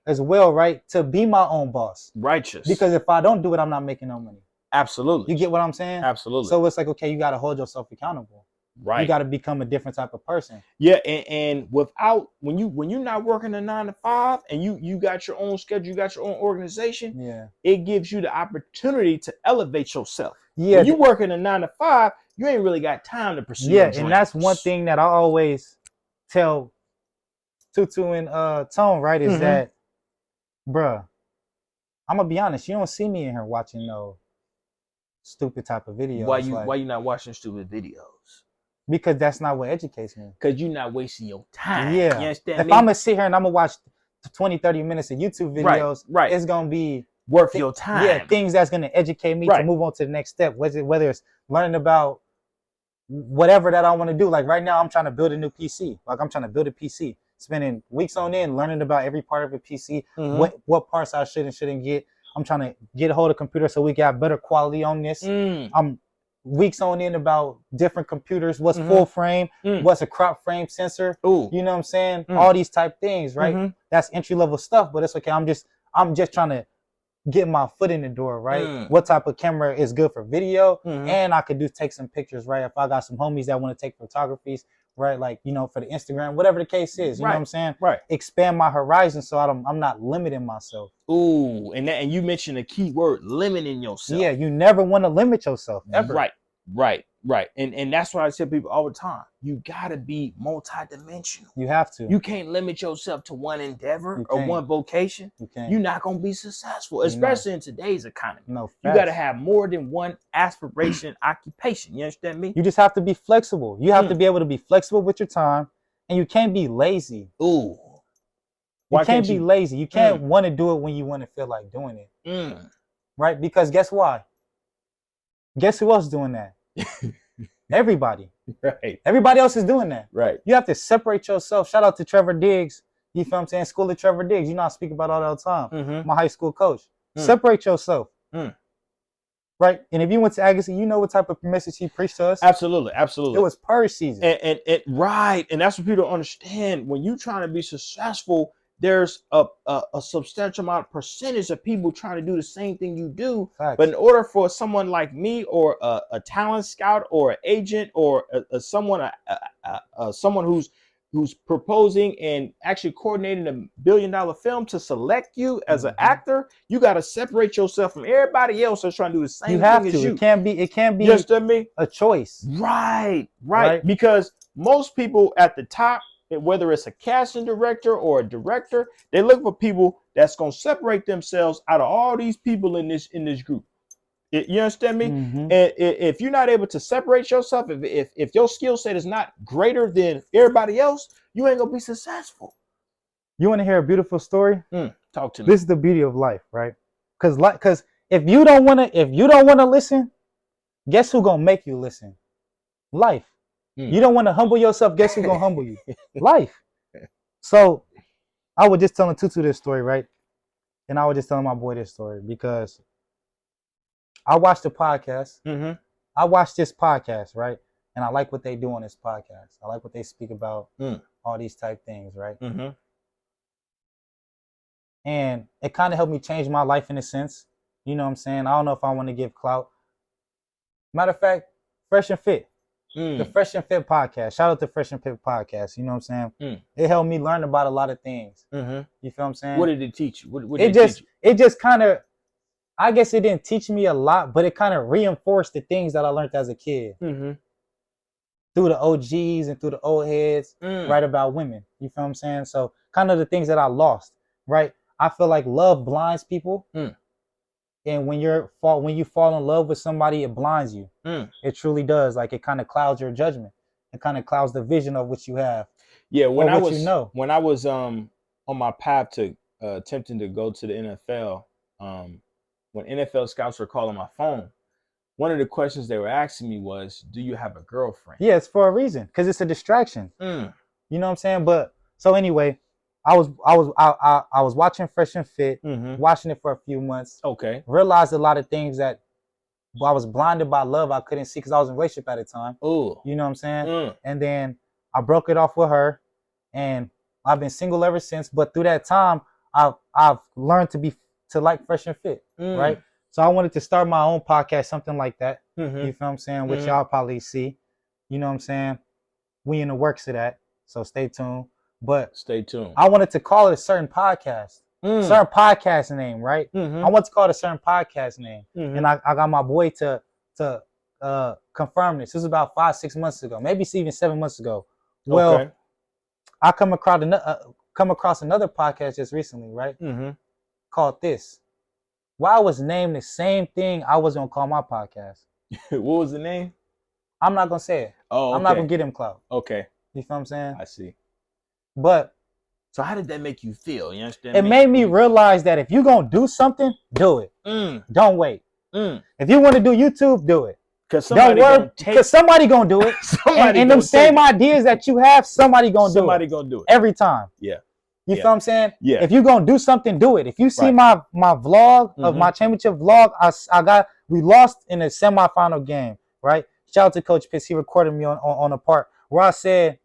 Speaker 1: as well, right? To be my own boss.
Speaker 2: Righteous.
Speaker 1: Because if I don't do it, I'm not making no money.
Speaker 2: Absolutely.
Speaker 1: You get what I'm saying?
Speaker 2: Absolutely.
Speaker 1: So it's like, okay, you got to hold yourself accountable.
Speaker 2: Right.
Speaker 1: You got to become a different type of person.
Speaker 2: Yeah, and without when you're not working a 9 to 5 and you got your own schedule, you got your own organization. It gives you the opportunity to elevate yourself. Yeah. When you working a 9 to 5, you ain't really got time to pursue.
Speaker 1: Yeah, and that's one thing that I always tell Tutu and Tone, right? Is that, bruh, I'm gonna be honest. You don't see me in here watching no stupid type of videos.
Speaker 2: Why you not watching stupid videos?
Speaker 1: Because that's not what educates me.
Speaker 2: Because you're not wasting your time.
Speaker 1: Yeah.
Speaker 2: You understand
Speaker 1: if
Speaker 2: me?
Speaker 1: I'm going to sit here and I'm going to watch 20, 30 minutes of YouTube videos,
Speaker 2: right.
Speaker 1: It's going to be
Speaker 2: worth your time.
Speaker 1: Yeah, things that's going to educate me to move on to the next step. Whether it's learning about whatever that I want to do. Like right now, I'm trying to build a new PC. Like I'm trying to build a PC. Spending weeks on end learning about every part of a PC, what parts I should and shouldn't get. I'm trying to get a hold of the computer so we got better quality on this. I'm weeks on end about different computers, what's full frame, what's a crop frame sensor.
Speaker 2: Ooh.
Speaker 1: You know what I'm saying? All these type things, right? That's entry level stuff, but it's okay. I'm just trying to get my foot in the door, right? What type of camera is good for video, and I could take some pictures, right? If I got some homies that want to take photographies, right? Like, you know, for the Instagram, whatever the case is, you know what I'm saying?
Speaker 2: Right.
Speaker 1: Expand my horizon so I'm not limiting myself.
Speaker 2: Ooh, and you mentioned a key word, limiting yourself.
Speaker 1: Yeah, you never want to limit yourself ever.
Speaker 2: Right. And that's what I tell people all the time. You gotta be multidimensional.
Speaker 1: You have to.
Speaker 2: You can't limit yourself to one endeavor or one vocation. You're not gonna be successful, especially in today's economy.
Speaker 1: No,
Speaker 2: you gotta have more than one aspiration, occupation. You understand me?
Speaker 1: You just have to be flexible. You have to be able to be flexible with your time, and you can't be lazy.
Speaker 2: Ooh.
Speaker 1: You can't be lazy. You can't want to do it when you want to feel like doing it. Right? Because guess why? Guess who else is doing that? Everybody.
Speaker 2: Right.
Speaker 1: Everybody else is doing that.
Speaker 2: Right.
Speaker 1: You have to separate yourself. Shout out to Trevor Diggs. You feel what I'm saying? School of Trevor Diggs. You know, I speak about all the time. My high school coach. Separate yourself. Right? And if you went to Agassi, you know what type of message he preached to us.
Speaker 2: Absolutely.
Speaker 1: It was purge season.
Speaker 2: And right. And that's what people don't understand. When you're trying to be successful, there's a substantial amount of percentage of people trying to do the same thing you do.
Speaker 1: Facts.
Speaker 2: But in order for someone like me or a talent scout or an agent or someone who's proposing and actually coordinating $1 billion film to select you as an actor, you got to separate yourself from everybody else that's trying to do the same thing as you.
Speaker 1: It can't be
Speaker 2: you understand me?
Speaker 1: A choice.
Speaker 2: Right. Because most people at the top, whether it's a casting director or a director, they look for people that's going to separate themselves out of all these people in this group. You understand me? And if you're not able to separate yourself, if your skill set is not greater than everybody else, you ain't gonna be successful.
Speaker 1: You want to hear a beautiful story?
Speaker 2: Talk to me.
Speaker 1: This is the beauty of life, right? Because if you don't want to listen, guess who gonna make you listen? Life. You don't want to humble yourself. Guess who's gonna humble you? Life. So I was just telling Tutu this story, right? And I was just telling my boy this story because I watched the podcast. I watched this podcast, right? And I like what they do on this podcast. I like what they speak about, all these type things, right? And it kind of helped me change my life in a sense. You know what I'm saying? I don't know if I want to give clout. Matter of fact, Fresh and Fit. The Fresh and Fit podcast. Shout out to Fresh and Fit podcast. You know what I'm saying? It helped me learn about a lot of things. You feel what I'm saying?
Speaker 2: What did it teach you?
Speaker 1: It just kind of, I guess it didn't teach me a lot, but it kind of reinforced the things that I learned as a kid. Through the OGs and through the old heads, right, about women. You feel what I'm saying? So kind of the things that I lost, right? I feel like love blinds people. And when you fall in love with somebody, it blinds you. It truly does. Like, it kind of clouds your judgment. It kind of clouds the vision of what you have.
Speaker 2: Yeah, when I was on my path to attempting to go to the NFL, when NFL scouts were calling my phone, one of the questions they were asking me was, "Do you have a girlfriend?"
Speaker 1: Yeah, it's for a reason, because it's a distraction. You know what I'm saying? But so anyway, I was watching Fresh and Fit, watching it for a few months.
Speaker 2: Okay.
Speaker 1: Realized a lot of things that I was blinded by love I couldn't see because I was in a relationship at the time.
Speaker 2: Oh.
Speaker 1: You know what I'm saying? And then I broke it off with her, and I've been single ever since. But through that time, I've learned to like Fresh and Fit, right? So I wanted to start my own podcast, something like that. You feel what I'm saying? Which y'all probably see. You know what I'm saying? We in the works of that. So stay tuned. But
Speaker 2: stay tuned.
Speaker 1: I wanted to call it a certain podcast. Certain podcast name, right? I want to call it a certain podcast name. And I got my boy to confirm this. This was about 5-6 months ago. Maybe it's even 7 months ago. Well, I come across another podcast just recently, right? Called This. Why I was named the same thing I was gonna call my podcast.
Speaker 2: What was the name?
Speaker 1: I'm not gonna say it.
Speaker 2: Oh, okay.
Speaker 1: I'm not gonna get him clout.
Speaker 2: Okay.
Speaker 1: You feel what I'm saying?
Speaker 2: I see.
Speaker 1: But
Speaker 2: so how did that make you feel? You understand?
Speaker 1: It made me realize that if you're gonna do something, do it. Don't wait. If you want to do YouTube, do it.
Speaker 2: Because somebody
Speaker 1: gonna do it. And them same ideas that you have, somebody gonna do it every time.
Speaker 2: Yeah.
Speaker 1: You feel what I'm saying?
Speaker 2: Yeah.
Speaker 1: If you're gonna do something, do it. If you see my vlog of my championship vlog, we lost in the semifinal game. right? Shout out to Coach Pitts. He recorded me on a part where I said,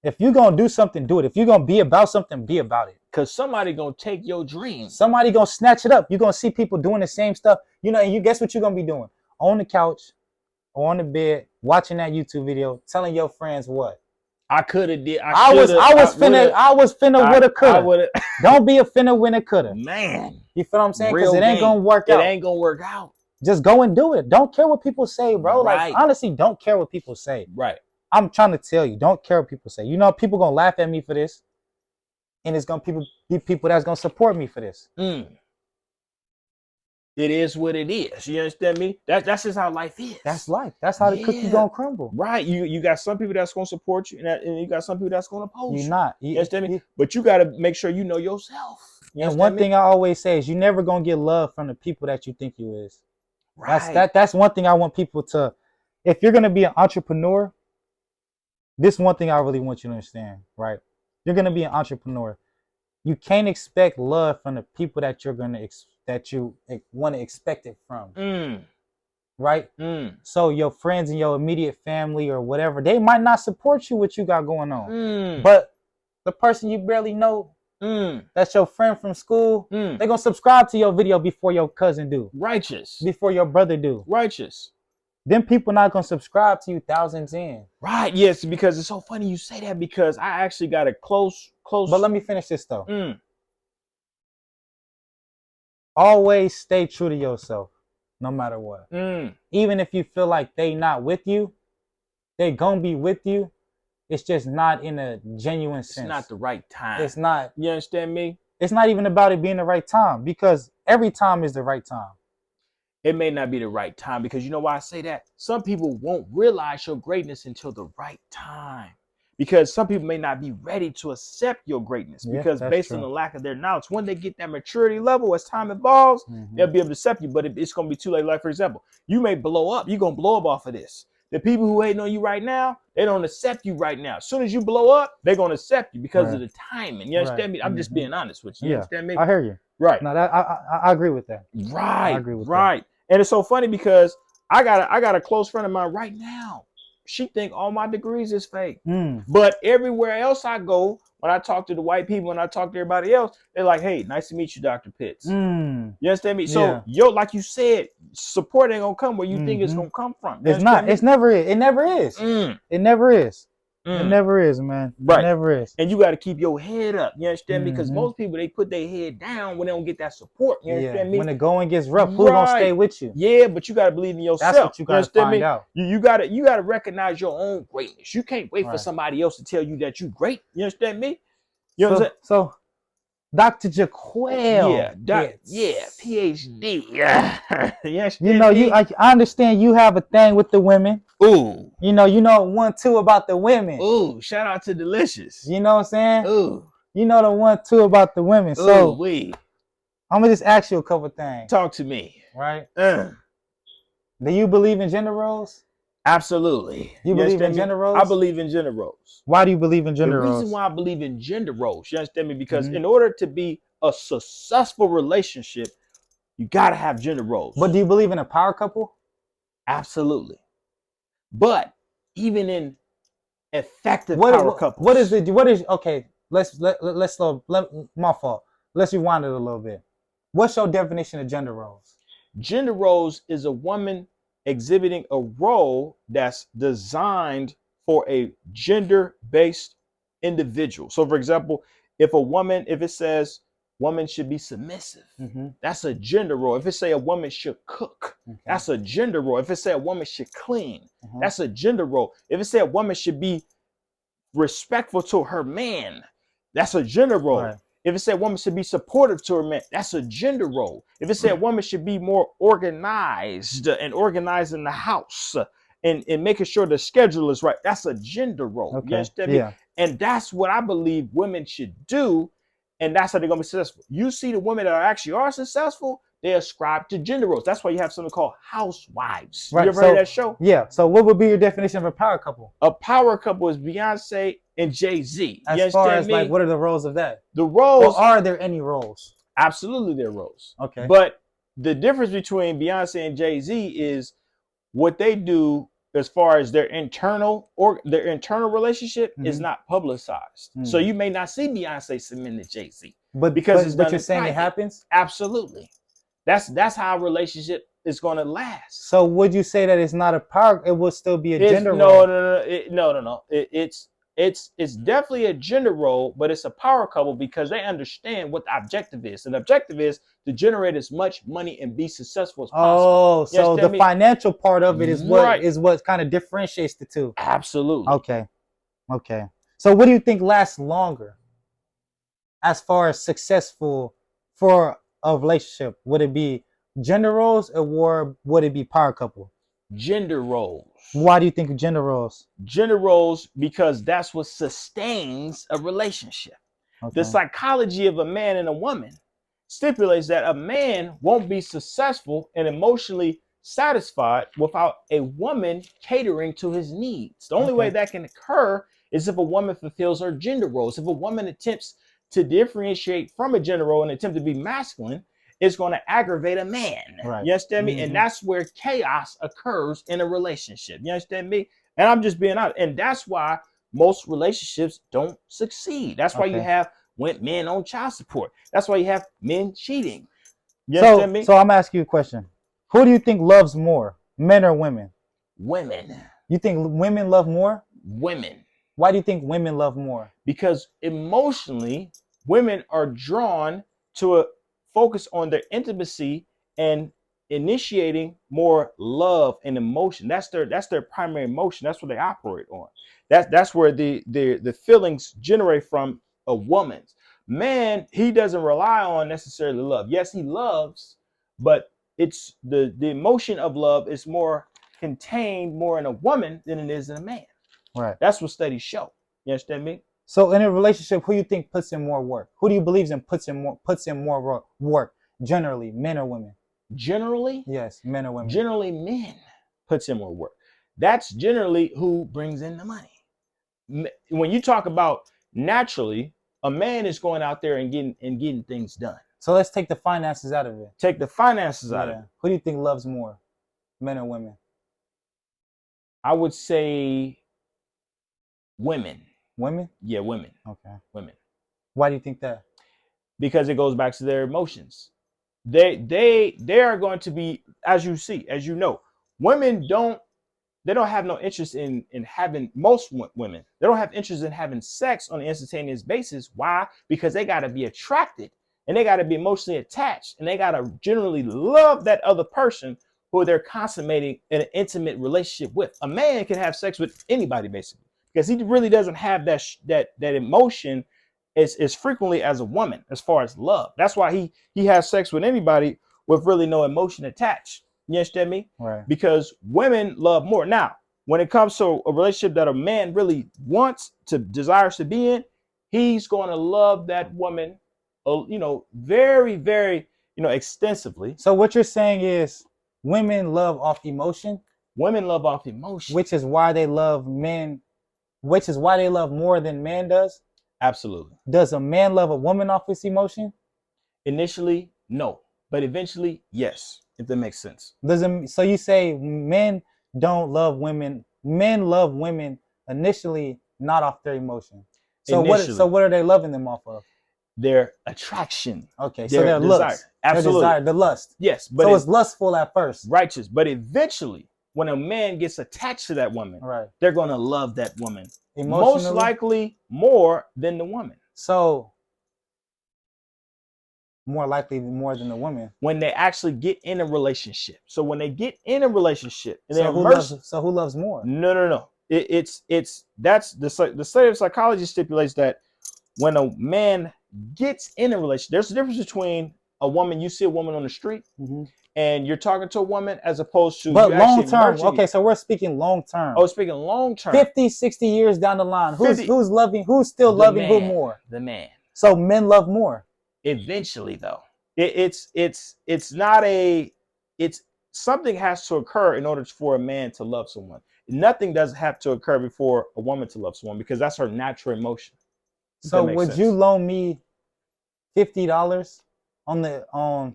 Speaker 1: if you're going to do something, do it. If you're going to be about something, be about it.
Speaker 2: Because somebody going to take your dream.
Speaker 1: Somebody going to snatch it up. You're going to see people doing the same stuff. You know, and you guess what you're going to be doing? On the couch or on the bed, watching that YouTube video, telling your friends what?
Speaker 2: I could have did.
Speaker 1: I was finna woulda coulda. Don't be a finna winner coulda.
Speaker 2: Man.
Speaker 1: You feel what I'm saying? Because it ain't going to work out.
Speaker 2: It ain't going to work out.
Speaker 1: Just go and do it. Don't care what people say, bro.
Speaker 2: Right.
Speaker 1: Like, honestly, don't care what people say.
Speaker 2: Right.
Speaker 1: I'm trying to tell you, don't care what people say. You know, people gonna laugh at me for this, and it's gonna be people that's gonna support me for this.
Speaker 2: It is what it is. You understand me? That's just how life is.
Speaker 1: That's life. That's how the cookie gonna crumble.
Speaker 2: Right. You got some people that's gonna support you, and you got some people that's gonna oppose you. You understand me? But you gotta make sure you know yourself.
Speaker 1: And one thing I always say is, you never gonna get love from the people that you think you is. Right. That's one thing I want people to. If you're gonna be an entrepreneur. This one thing I really want you to understand, right? You're gonna be an entrepreneur. You can't expect love from the people that you want to expect it from, right? So your friends and your immediate family or whatever, they might not support you what you got going on, but the person you barely know, that's your friend from school, they're gonna subscribe to your video before your cousin do,
Speaker 2: righteous,
Speaker 1: before your brother do,
Speaker 2: righteous.
Speaker 1: Then people not gonna subscribe to you thousands in.
Speaker 2: Right, yes, because it's so funny you say that, because I actually got a close.
Speaker 1: But let me finish this though. Always stay true to yourself, no matter what. Even if you feel like they not with you, they gonna be with you. It's just not in a genuine sense.
Speaker 2: It's not the right time.
Speaker 1: It's not.
Speaker 2: You understand me?
Speaker 1: It's not even about it being the right time, because every time is the right time.
Speaker 2: It may not be the right time, because you know why I say that? Some people won't realize your greatness until the right time, because some people may not be ready to accept your greatness, because based on the lack of their knowledge, when they get that maturity level, as time evolves, they'll be able to accept you. But it's going to be too late. Like, for example, you may blow up. You're going to blow up off of this. The people who hating on you right now, they don't accept you right now. As soon as you blow up, they're going to accept you because of the timing. You understand me? I'm just being honest with you. You understand me?
Speaker 1: I hear you.
Speaker 2: Right.
Speaker 1: No, I agree with that.
Speaker 2: Right.
Speaker 1: I agree with
Speaker 2: that. And it's so funny, because I got a close friend of mine right now. She think all my degrees is fake. But everywhere else I go, when I talk to the white people, when I talk to everybody else, they're like, "Hey, nice to meet you, Dr. Pitts." You understand me? So like you said, support ain't gonna come where you think it's gonna come from.
Speaker 1: It's not. It's never is. It never is. It never is. It never is, man.
Speaker 2: Right.
Speaker 1: It never is.
Speaker 2: And you got to keep your head up. You understand me? Because most people, they put their head down when they don't get that support. You understand me?
Speaker 1: When the going gets rough, who's gonna stay with you?
Speaker 2: Yeah, but you got to believe in yourself.
Speaker 1: That's what you got to find out.
Speaker 2: You got to recognize your own greatness. You can't wait for somebody else to tell you that you're great. You understand me? You know what I'm saying? So,
Speaker 1: Dr. Jaquel.
Speaker 2: PhD. Yeah.
Speaker 1: You know, I understand you have a thing with the women.
Speaker 2: Ooh.
Speaker 1: You know 1-2 about the women.
Speaker 2: Ooh, shout out to Delicious.
Speaker 1: You know what I'm saying?
Speaker 2: Ooh.
Speaker 1: You know the 1-2 about the women. So
Speaker 2: I'm
Speaker 1: gonna just ask you a couple things.
Speaker 2: Talk to me.
Speaker 1: Right? Do you believe in gender roles?
Speaker 2: Absolutely.
Speaker 1: You believe in gender roles?
Speaker 2: I believe in gender roles.
Speaker 1: Why do you believe in gender roles?
Speaker 2: The reason why I believe in gender roles, you understand me? Because in order to be a successful relationship, you gotta have gender roles.
Speaker 1: But do you believe in a power couple?
Speaker 2: Absolutely. But even in effective power couples.
Speaker 1: Okay, my fault. Let's rewind it a little bit. What's your definition of gender roles?
Speaker 2: Gender roles is a woman exhibiting a role that's designed for a gender-based individual. So for example, if it says woman should be submissive, that's a gender role. If it say a woman should cook, that's a gender role. If it say a woman should clean, that's a gender role. If it say a woman should be respectful to her man, that's a gender role. Right. If it say a woman should be supportive to her man, that's a gender role. If it say a woman should be more organized and organizing the house and making sure the schedule is right, that's a gender role.
Speaker 1: Okay.
Speaker 2: You understand me? And that's what I believe women should do. And that's how they're going to be successful. You see the women that actually are successful, they ascribe to gender roles. That's why you have something called housewives. Right. You ever heard of that show?
Speaker 1: Yeah. So what would be your definition of a power couple?
Speaker 2: A power couple is Beyonce and Jay-Z.
Speaker 1: As far as like, what are the roles of that?
Speaker 2: The roles.
Speaker 1: Or are there any roles?
Speaker 2: Absolutely, there are roles.
Speaker 1: Okay.
Speaker 2: But the difference between Beyonce and Jay-Z is what they do as far as their internal relationship is not publicized. So you may not see Beyonce submitting to Jay-Z, because it's done
Speaker 1: you're
Speaker 2: in
Speaker 1: saying
Speaker 2: private.
Speaker 1: it happens.
Speaker 2: Absolutely, that's how a relationship is going to last.
Speaker 1: So would you say that it's not a power? It would still be a gender
Speaker 2: role.
Speaker 1: role.
Speaker 2: It's definitely a gender role, but it's a power couple because they understand what the objective is. And the objective is to generate as much money and be successful as possible.
Speaker 1: Oh, so the financial part of it is what kind of differentiates the two.
Speaker 2: Absolutely.
Speaker 1: Okay. So what do you think lasts longer as far as successful for a relationship? Would it be gender roles or would it be power couple?
Speaker 2: Gender roles.
Speaker 1: Why do you think gender roles?
Speaker 2: Gender roles because that's what sustains a relationship. The psychology of a man and a woman stipulates that a man won't be successful and emotionally satisfied without a woman catering to his needs. The only way that can occur is if a woman fulfills her gender roles. If a woman attempts to differentiate from a gender role and attempt to be masculine, it's going to aggravate a man.
Speaker 1: Right.
Speaker 2: You understand me? And that's where chaos occurs in a relationship. You understand me? And I'm just being honest. And that's why most relationships don't succeed. That's why you have men on child support. That's why you have men cheating. You understand me?
Speaker 1: So I'm asking you a question. Who do you think loves more, men or women?
Speaker 2: Women.
Speaker 1: You think women love more?
Speaker 2: Women.
Speaker 1: Why do you think women love more?
Speaker 2: Because emotionally, women are drawn to focus on their intimacy and initiating more love and emotion. That's their primary emotion. That's what they operate on. That's where the feelings generate from a woman's. Man, he doesn't rely on necessarily love. Yes, he loves, but it's the emotion of love is more contained more in a woman than it is in a man.
Speaker 1: Right.
Speaker 2: That's what studies show. You understand me?
Speaker 1: So in a relationship, who do you think puts in more work? Who do you believe puts in more work? Generally, men or women?
Speaker 2: Generally?
Speaker 1: Yes, men or women.
Speaker 2: Generally, men puts in more work. That's generally who brings in the money. When you talk about naturally, a man is going out there and getting things done.
Speaker 1: So let's take the finances out of it.
Speaker 2: Take the finances out of it.
Speaker 1: Who do you think loves more, men or women?
Speaker 2: I would say women.
Speaker 1: Women?
Speaker 2: Yeah, women.
Speaker 1: Okay.
Speaker 2: Women.
Speaker 1: Why do you think that?
Speaker 2: Because it goes back to their emotions. They are going to be, as you know, women don't have no interest in having, most women, they don't have interest in having sex on an instantaneous basis. Why? Because they got to be attracted and they got to be emotionally attached and they got to generally love that other person who they're consummating an intimate relationship with. A man can have sex with anybody basically because he really doesn't have that emotion as frequently as a woman as far as love. That's why he has sex with anybody with really no emotion attached. You understand me?
Speaker 1: Right.
Speaker 2: Because women love more. Now, when it comes to a relationship that a man really desires to be in, he's going to love that woman, very, very, extensively.
Speaker 1: So what you're saying is women love off emotion?
Speaker 2: Women love off emotion.
Speaker 1: Which is why they love men, which is why they love more than man does?
Speaker 2: Absolutely.
Speaker 1: Does a man love a woman off his emotion?
Speaker 2: Initially, no. But eventually, yes, if that makes sense.
Speaker 1: So you say men don't love women. Men love women initially, not off their emotion. So what are they loving them off of?
Speaker 2: Their attraction.
Speaker 1: Okay, so their looks.
Speaker 2: Absolutely.
Speaker 1: Their desire, the lust.
Speaker 2: Yes.
Speaker 1: But so it's lustful at first.
Speaker 2: Righteous. But eventually, when a man gets attached to that woman, they're going to love that woman. Most likely more than the woman. So
Speaker 1: more likely more than the woman.
Speaker 2: When they actually get in a relationship. So when they get in a relationship, and
Speaker 1: who loves more?
Speaker 2: No. That's the study of psychology stipulates that when a man gets in a relationship, there's a difference between a woman, you see a woman on the street, and you're talking to a woman as opposed to.
Speaker 1: But long term, okay, so we're speaking long term.
Speaker 2: Oh, speaking long term.
Speaker 1: 50, 60 years down the line, who's still loving who more?
Speaker 2: The man.
Speaker 1: So men love more.
Speaker 2: Eventually, though, it's something has to occur in order for a man to love someone. Nothing does have to occur before a woman to love someone because that's her natural emotion.
Speaker 1: So would you loan me $50 on the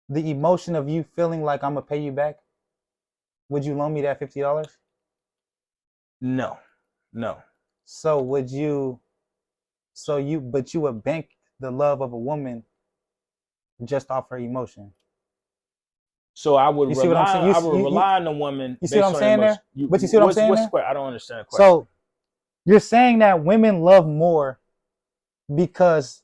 Speaker 1: emotion of you feeling like I'm gonna pay you back? would you loan me that $50?
Speaker 2: No.
Speaker 1: So would you? But you would bank the love of a woman just off her emotion.
Speaker 2: So I would
Speaker 1: You see what I'm saying?
Speaker 2: rely on the woman.
Speaker 1: You see what I'm saying there? But you see what I'm saying there?
Speaker 2: I don't understand the question.
Speaker 1: So you're saying that women love more because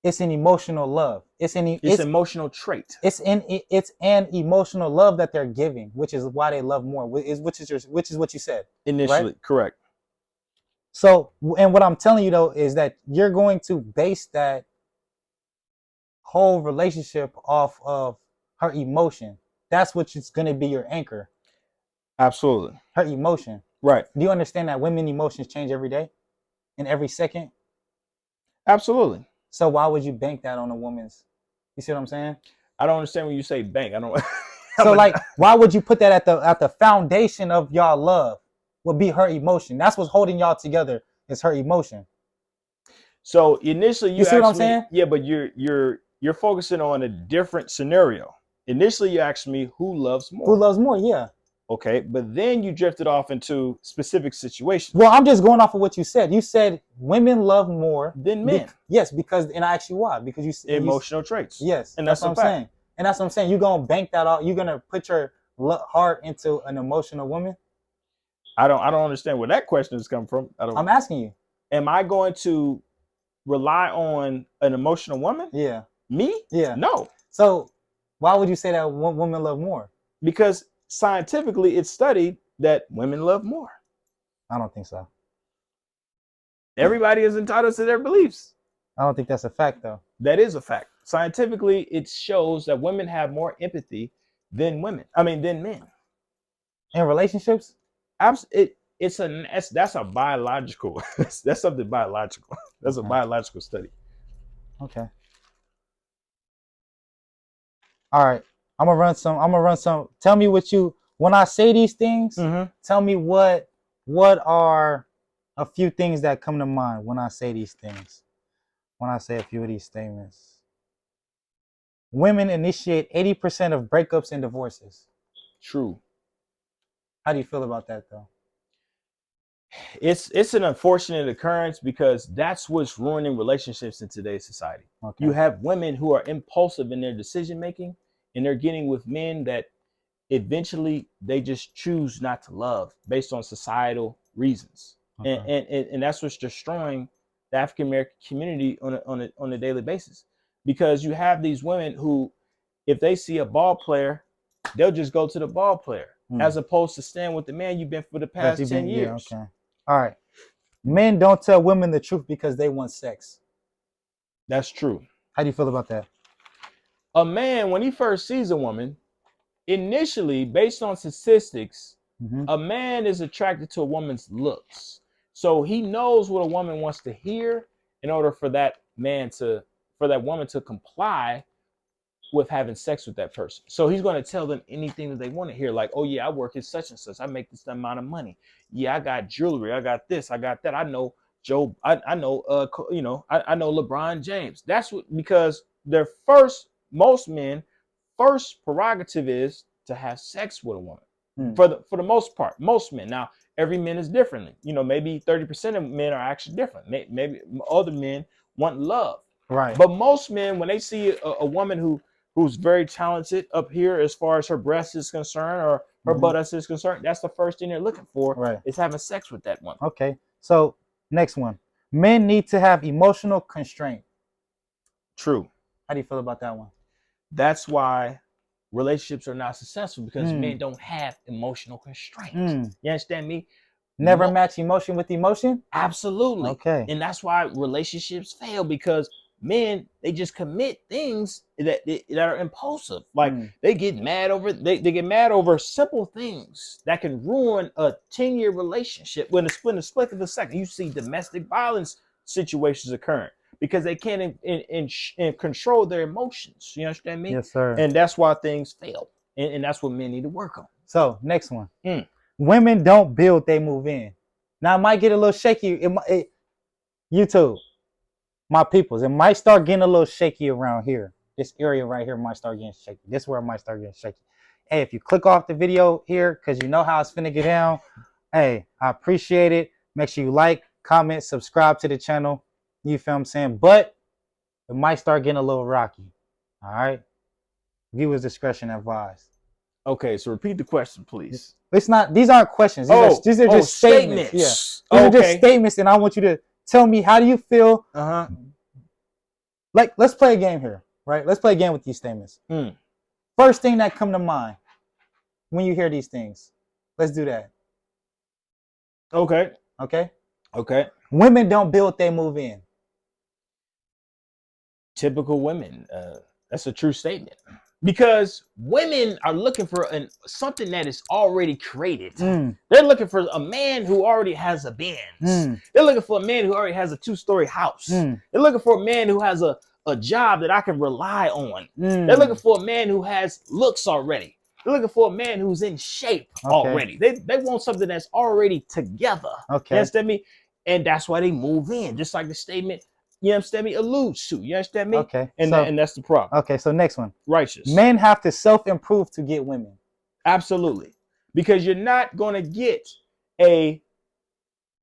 Speaker 1: it's an emotional love. It's
Speaker 2: emotional trait.
Speaker 1: It's an emotional love that they're giving, which is why they love more. Which is what you said
Speaker 2: initially, right? Correct.
Speaker 1: So, and what I'm telling you though is that you're going to base that whole relationship off of her emotion. That's what is going to be your anchor.
Speaker 2: Absolutely.
Speaker 1: Her emotion.
Speaker 2: Right.
Speaker 1: Do you understand that women emotions change every day and every second?
Speaker 2: Absolutely.
Speaker 1: So why would you bank that on a woman's? You see what I'm saying?
Speaker 2: I don't understand when you say bank. I don't.
Speaker 1: So like, why would you put that at the foundation of y'all love? Would be her emotion. That's what's holding y'all together. Is her emotion.
Speaker 2: So initially,
Speaker 1: you see what I'm saying?
Speaker 2: Yeah, but you're focusing on a different scenario. Initially, you asked me who loves more.
Speaker 1: Who loves more? Yeah.
Speaker 2: Okay, but then you drifted off into specific situations.
Speaker 1: Well, I'm just going off of what you said. You said women love more
Speaker 2: than men.
Speaker 1: Yes, because, and I ask you why? Because you
Speaker 2: emotional traits.
Speaker 1: Yes, and that's what I'm saying. And that's what I'm saying. You're gonna bank that out. You're gonna put your heart into an emotional woman.
Speaker 2: I don't understand where that question is coming from.
Speaker 1: I'm asking you.
Speaker 2: Am I going to rely on an emotional woman?
Speaker 1: Yeah.
Speaker 2: Me?
Speaker 1: Yeah.
Speaker 2: No.
Speaker 1: So why would you say that women love more?
Speaker 2: Because scientifically it's studied that women love more.
Speaker 1: I don't think so.
Speaker 2: Everybody is entitled to their beliefs.
Speaker 1: I don't think that's a fact though.
Speaker 2: That is a fact. Scientifically, it shows that women have more empathy than men.
Speaker 1: In relationships?
Speaker 2: That's a biological. That's something biological. That's a biological study.
Speaker 1: Okay. All right. I'm gonna run some. Tell me what you, when I say these things, tell me what are a few things that come to mind when I say these things. When I say a few of these statements. Women initiate 80% of breakups and divorces.
Speaker 2: True.
Speaker 1: How do you feel about that though?
Speaker 2: It's an unfortunate occurrence because that's what's ruining relationships in today's society. Okay. You have women who are impulsive in their decision making, and they're getting with men that eventually they just choose not to love based on societal reasons. Okay. And that's what's destroying the African American community on a daily basis, because you have these women who, if they see a ball player, they'll just go to the ball player as opposed to stand with the man you've been for the past 10 years.
Speaker 1: Yeah, okay. All right. Men don't tell women the truth because they want sex.
Speaker 2: That's true.
Speaker 1: How do you feel about that?
Speaker 2: A man, when he first sees a woman, initially, based on statistics, a man is attracted to a woman's looks. So he knows what a woman wants to hear in order for that woman to comply with having sex with that person. So he's going to tell them anything that they want to hear, like, oh yeah, I work at such and such, I make this amount of money, yeah, I got jewelry, I got this, I got that, I know Joe, I know I know LeBron James. That's what, because most men first prerogative is to have sex with a woman. For the most part, most men. Now every man is differently, maybe 30% of men are actually different. Maybe other men want love,
Speaker 1: right?
Speaker 2: But most men, when they see a woman who's very talented up here as far as her breast is concerned or her buttocks is concerned, that's the first thing they're looking for, right? Is having sex with that woman.
Speaker 1: Okay, so next one. Men need to have emotional constraint.
Speaker 2: True.
Speaker 1: How do you feel about that one?
Speaker 2: That's why relationships are not successful, because men don't have emotional constraint. You understand me?
Speaker 1: Never match emotion with emotion?
Speaker 2: Absolutely.
Speaker 1: Okay.
Speaker 2: And that's why relationships fail, because men, they just commit things that are impulsive. Like they get mad over simple things that can ruin a 10-year relationship. When it's in a split of a second, you see domestic violence situations occurring because they can't control their emotions. You understand me?
Speaker 1: Yes, sir.
Speaker 2: And that's why things fail. And that's what men need to work on.
Speaker 1: So next one. Women don't build, they move in. Now it might get a little shaky. YouTube. My peoples, it might start getting a little shaky around here. This area right here might start getting shaky. This is where it might start getting shaky. Hey, if you click off the video here, because you know how it's finna get down, hey, I appreciate it. Make sure you like, comment, subscribe to the channel. You feel what I'm saying? But it might start getting a little rocky. All right? Viewers' discretion advised.
Speaker 2: Okay, so repeat the question, please.
Speaker 1: It's not, these aren't questions. These are just statements. Yeah. These are just statements, and I want you to tell me, how do you feel? Like, let's play a game here, right? Let's play a game with these statements. First thing that come to mind when you hear these things. Let's do that.
Speaker 2: Okay.
Speaker 1: Okay?
Speaker 2: Okay.
Speaker 1: Women don't build, they move in.
Speaker 2: Typical women. That's a true statement. Because women are looking for something that is already created. They're looking for a man who already has a Benz. They're looking for a man who already has a 2-story house. They're looking for a man who has a job that I can rely on. They're looking for a man who has looks already. They're looking for a man who's in shape already. They want something that's already together.
Speaker 1: Okay.
Speaker 2: You understand me? And that's why they move in, just like the statement, you understand me, alludes to. You understand me?
Speaker 1: Okay.
Speaker 2: And that's the problem.
Speaker 1: Okay, so next one.
Speaker 2: Righteous.
Speaker 1: Men have to self-improve to get women.
Speaker 2: Absolutely. Because you're not going to get a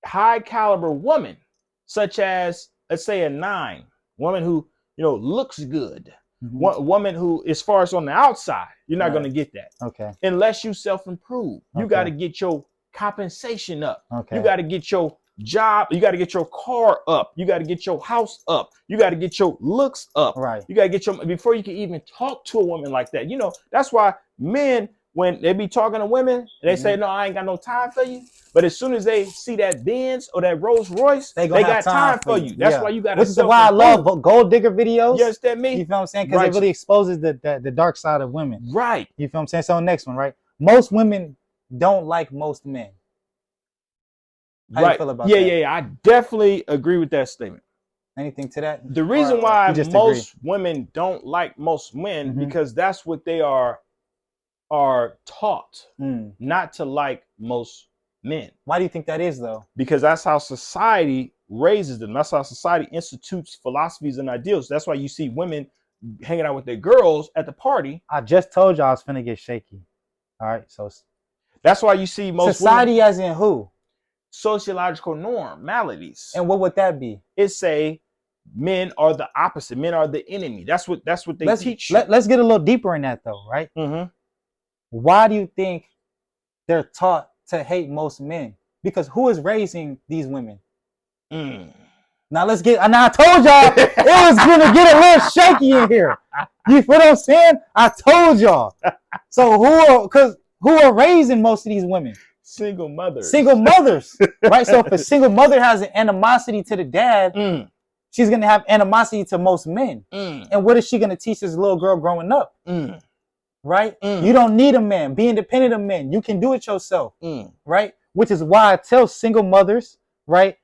Speaker 2: high caliber woman, such as, let's say, a 9, woman who, looks good. Woman who, as far as on the outside, you're not going to get that.
Speaker 1: Okay.
Speaker 2: Unless you self-improve. You got to get your compensation up.
Speaker 1: Okay.
Speaker 2: You got to get your job, you got to get your car up, you got to get your house up, you got to get your looks up,
Speaker 1: right?
Speaker 2: You got to get before you can even talk to a woman like that. That's why men, when they be talking to women, they say, no, I ain't got no time for you. But as soon as they see that Benz or that Rolls Royce, they got time for you. That's why you got to.
Speaker 1: Which is why I love gold digger videos.
Speaker 2: You understand me?
Speaker 1: You feel what I'm saying? Because it really exposes the dark side of women.
Speaker 2: Right.
Speaker 1: You feel what I'm saying? So next one, right? Most women don't like most men. How do you feel about that?
Speaker 2: Yeah. I definitely agree with that statement.
Speaker 1: Anything to that?
Speaker 2: The reason why most women don't like most men, because that's what they are taught, not to like most men.
Speaker 1: Why do you think that is, though?
Speaker 2: Because that's how society raises them. That's how society institutes philosophies and ideals. That's why you see women hanging out with their girls at the party.
Speaker 1: I just told y'all I was finna get shaky. All right, so
Speaker 2: that's why you see most
Speaker 1: society
Speaker 2: women,
Speaker 1: as in who?
Speaker 2: Sociological normalities.
Speaker 1: And what would that be?
Speaker 2: It say men are the opposite. Men are the enemy. That's what they teach you.
Speaker 1: Let's get a little deeper in that, though, right? Why do you think they're taught to hate most men? Because who is raising these women? Now let's get. Now I told y'all it was gonna get a little shaky in here. You feel what I'm saying? I told y'all. So who are raising most of these women?
Speaker 2: Single mothers.
Speaker 1: Single mothers, right? So if a single mother has an animosity to the dad, she's gonna have animosity to most men. And what is she gonna teach this little girl growing up? Right? You don't need a man. Be independent of men. You can do it yourself. Right? Which is why I tell single mothers, right?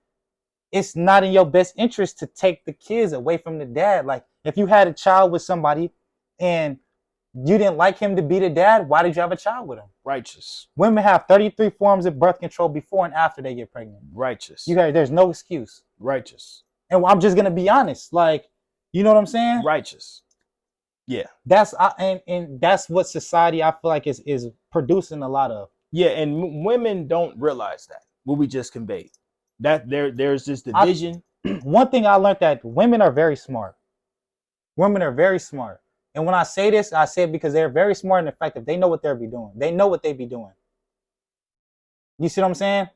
Speaker 1: It's not in your best interest to take the kids away from the dad. Like, if you had a child with somebody and you didn't like him to be the dad, why did you have a child with him?
Speaker 2: Righteous.
Speaker 1: Women have 33 forms of birth control before and after they get pregnant.
Speaker 2: Righteous.
Speaker 1: There's no excuse.
Speaker 2: Righteous.
Speaker 1: And I'm just gonna be honest, like, you know what I'm saying?
Speaker 2: Righteous. Yeah.
Speaker 1: And that's what society, I feel like, is producing a lot of.
Speaker 2: Yeah, and women don't realize that, what we just conveyed. That there's this division.
Speaker 1: One thing I learned, that women are very smart. Women are very smart. And when I say this, I say it because they're very smart and effective. They know what they'll be doing. They know what they be doing. You see what I'm saying?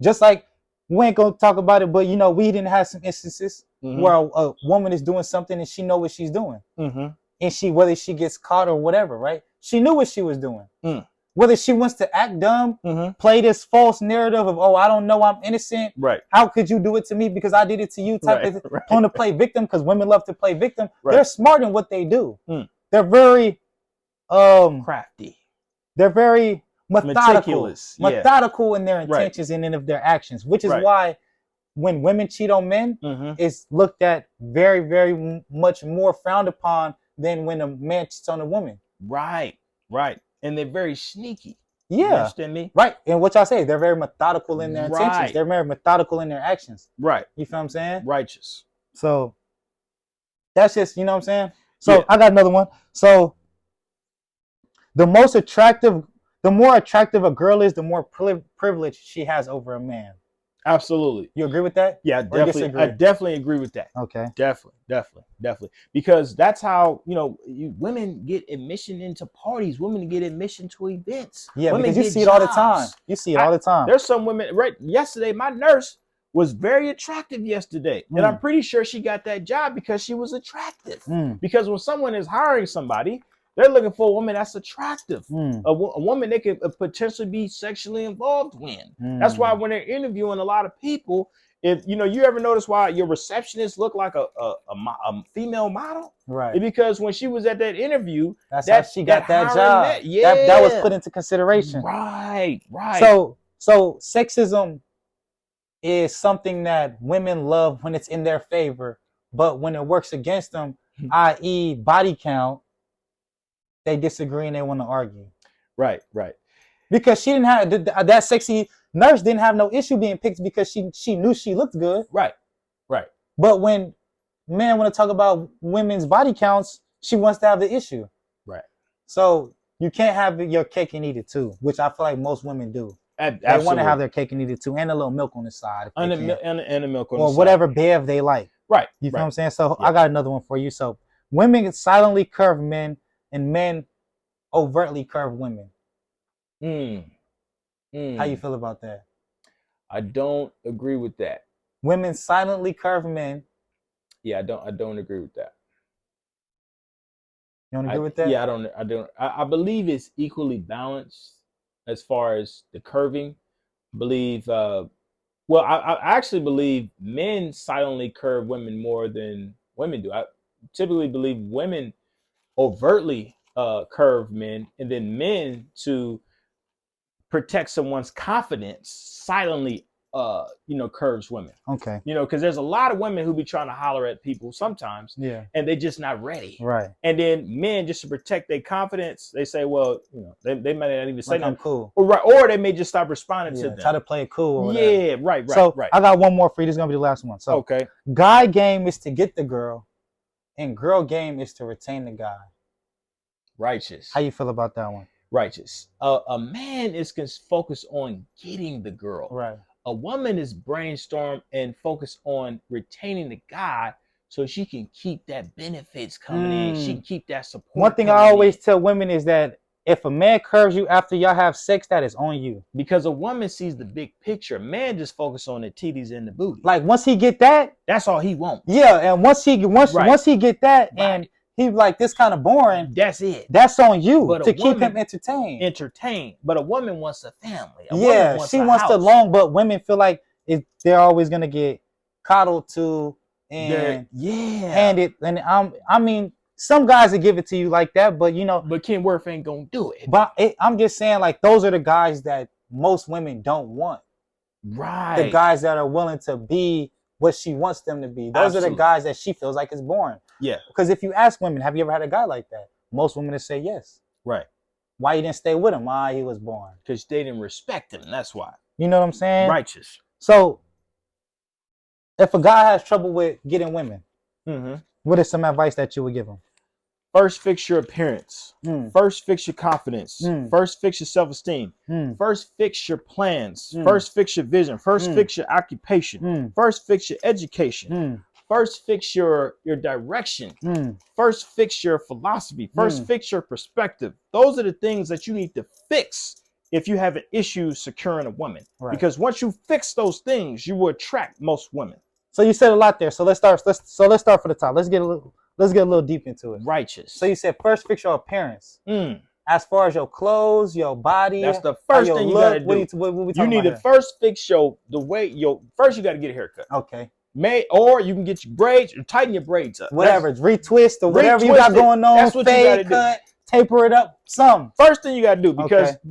Speaker 1: Just like, we ain't gonna talk about it, but we didn't have some instances where a woman is doing something and she know what she's doing. And whether she gets caught or whatever, right? She knew what she was doing. Whether she wants to act dumb, play this false narrative of, oh, I don't know, I'm innocent.
Speaker 2: Right.
Speaker 1: How could you do it to me because I did it to you? On to play victim, because women love to play victim.
Speaker 2: Right.
Speaker 1: They're smart in what they do. They're very
Speaker 2: crafty.
Speaker 1: They're very methodical in their intentions and in their actions, which is why when women cheat on men, it's looked at very, very much more frowned upon than when a man cheats on a woman.
Speaker 2: Right. And they're very sneaky.
Speaker 1: Yeah.
Speaker 2: You understand me?
Speaker 1: Right. And what y'all say, they're very methodical in their intentions. They're very methodical in their actions.
Speaker 2: Right.
Speaker 1: You feel what I'm saying?
Speaker 2: Righteous.
Speaker 1: So that's just, you know what I'm saying? So I got another one. So the more attractive a girl is, the more privilege she has over a man.
Speaker 2: Absolutely.
Speaker 1: You agree with that?
Speaker 2: Yeah, definitely. I definitely agree with that.
Speaker 1: Okay.
Speaker 2: Definitely. Because that's how, women get admission into parties. Women get admission to events.
Speaker 1: Yeah,
Speaker 2: women
Speaker 1: because you see it all the time. You see it all the time.
Speaker 2: There's some women, right? Yesterday, my nurse was very attractive yesterday. And I'm pretty sure she got that job because she was attractive. Because when someone is hiring somebody, they're looking for a woman that's attractive, a woman they could potentially be sexually involved with. That's why when they're interviewing a lot of people, if you ever notice why your receptionist looked like a female model,
Speaker 1: right?
Speaker 2: It's because when she was at that interview,
Speaker 1: that's how she got that job. That was put into consideration.
Speaker 2: Right.
Speaker 1: So sexism is something that women love when it's in their favor, but when it works against them, i.e., body count, they disagree and they want to argue.
Speaker 2: Right.
Speaker 1: Because she didn't have that sexy nurse didn't have no issue being picked because she knew she looked good.
Speaker 2: Right.
Speaker 1: But when men want to talk about women's body counts, she wants to have the issue.
Speaker 2: Right.
Speaker 1: So you can't have your cake and eat it too, which I feel like most women do.
Speaker 2: Absolutely.
Speaker 1: They want to have their cake and eat it too, and a little milk on the side.
Speaker 2: And a milk on the side.
Speaker 1: Or whatever bev they like.
Speaker 2: Right.
Speaker 1: You feel what I'm saying? So I got another one for you. So women silently curve men and men overtly curve women. How you feel about that?
Speaker 2: I don't agree with that.
Speaker 1: Women silently curve men.
Speaker 2: Yeah, I don't agree with that.
Speaker 1: You don't agree with that?
Speaker 2: Yeah, I don't. I believe it's equally balanced as far as the curving. I believe. I actually believe men silently curve women more than women do. I typically believe women overtly curve men, and then men to protect someone's confidence silently curves women.
Speaker 1: Okay.
Speaker 2: Because there's a lot of women who be trying to holler at people sometimes.
Speaker 1: Yeah.
Speaker 2: And they just not ready.
Speaker 1: Right.
Speaker 2: And then men, just to protect their confidence, they say, well, they might not even say
Speaker 1: nothing. I'm cool.
Speaker 2: Or they may just stop responding to them.
Speaker 1: Try to play it cool.
Speaker 2: Yeah, right.
Speaker 1: So I got one more for you. This is gonna be the last one. So
Speaker 2: okay.
Speaker 1: Guy game is to get the girl, and girl game is to retain the guy.
Speaker 2: Righteous.
Speaker 1: How you feel about that one?
Speaker 2: Righteous. A man is focused on getting the girl.
Speaker 1: Right.
Speaker 2: A woman is brainstorm and focused on retaining the guy so she can keep that benefits coming in. She can keep that support.
Speaker 1: One thing I always tell women is that if a man curves you after y'all have sex, that is on you.
Speaker 2: Because a woman sees the big picture. Man just focus on the titties and the booty.
Speaker 1: Like once he get that,
Speaker 2: that's all he wants.
Speaker 1: Yeah, and once he get that, and he's like, this kind of boring.
Speaker 2: That's it.
Speaker 1: That's on you to keep him entertained.
Speaker 2: But a woman wants a family.
Speaker 1: She wants the long, but women feel like they're always gonna get coddled to and handed. And I mean, some guys will give it to you like that, but
Speaker 2: But Ken Worth ain't gonna do it.
Speaker 1: But I'm just saying, like, those are the guys that most women don't want.
Speaker 2: Right.
Speaker 1: The guys that are willing to be what she wants them to be. Those are the guys that she feels like is boring.
Speaker 2: Yeah.
Speaker 1: Because if you ask women, have you ever had a guy like that? Most women will say yes.
Speaker 2: Right.
Speaker 1: Why you didn't stay with him? He was boring.
Speaker 2: Because they didn't respect him. That's why.
Speaker 1: You know what I'm saying?
Speaker 2: Righteous.
Speaker 1: So, if a guy has trouble with getting women, what is some advice that you would give him?
Speaker 2: First, fix your appearance. First, fix your confidence. First, fix your self-esteem. First, fix your plans. First, fix your vision. First, fix your occupation. First, fix your education. First, fix your direction. First, fix your philosophy. First, fix your perspective. Those are the things that you need to fix if you have an issue securing a woman. Right. Because once you fix those things, you will attract most women.
Speaker 1: So you said a lot there. So let's start for the top. Let's get a little deep into it.
Speaker 2: Righteous.
Speaker 1: So you said first fix your appearance. As far as your clothes, your body.
Speaker 2: That's the first thing you gotta do.
Speaker 1: You
Speaker 2: need to first fix first you gotta get a haircut.
Speaker 1: Okay.
Speaker 2: Or you can get your braids or tighten your braids up.
Speaker 1: Whatever. Retwist or whatever you got going on.
Speaker 2: That's what you gotta do.
Speaker 1: Taper it up.
Speaker 2: First thing you gotta do,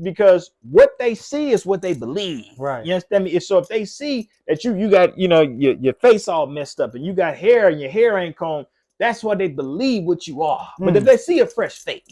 Speaker 2: because what they see is what they believe.
Speaker 1: Right.
Speaker 2: You understand me? So if they see that you got your face all messed up and you got hair and your hair ain't combed, that's why they believe what you are. But if they see a fresh fade,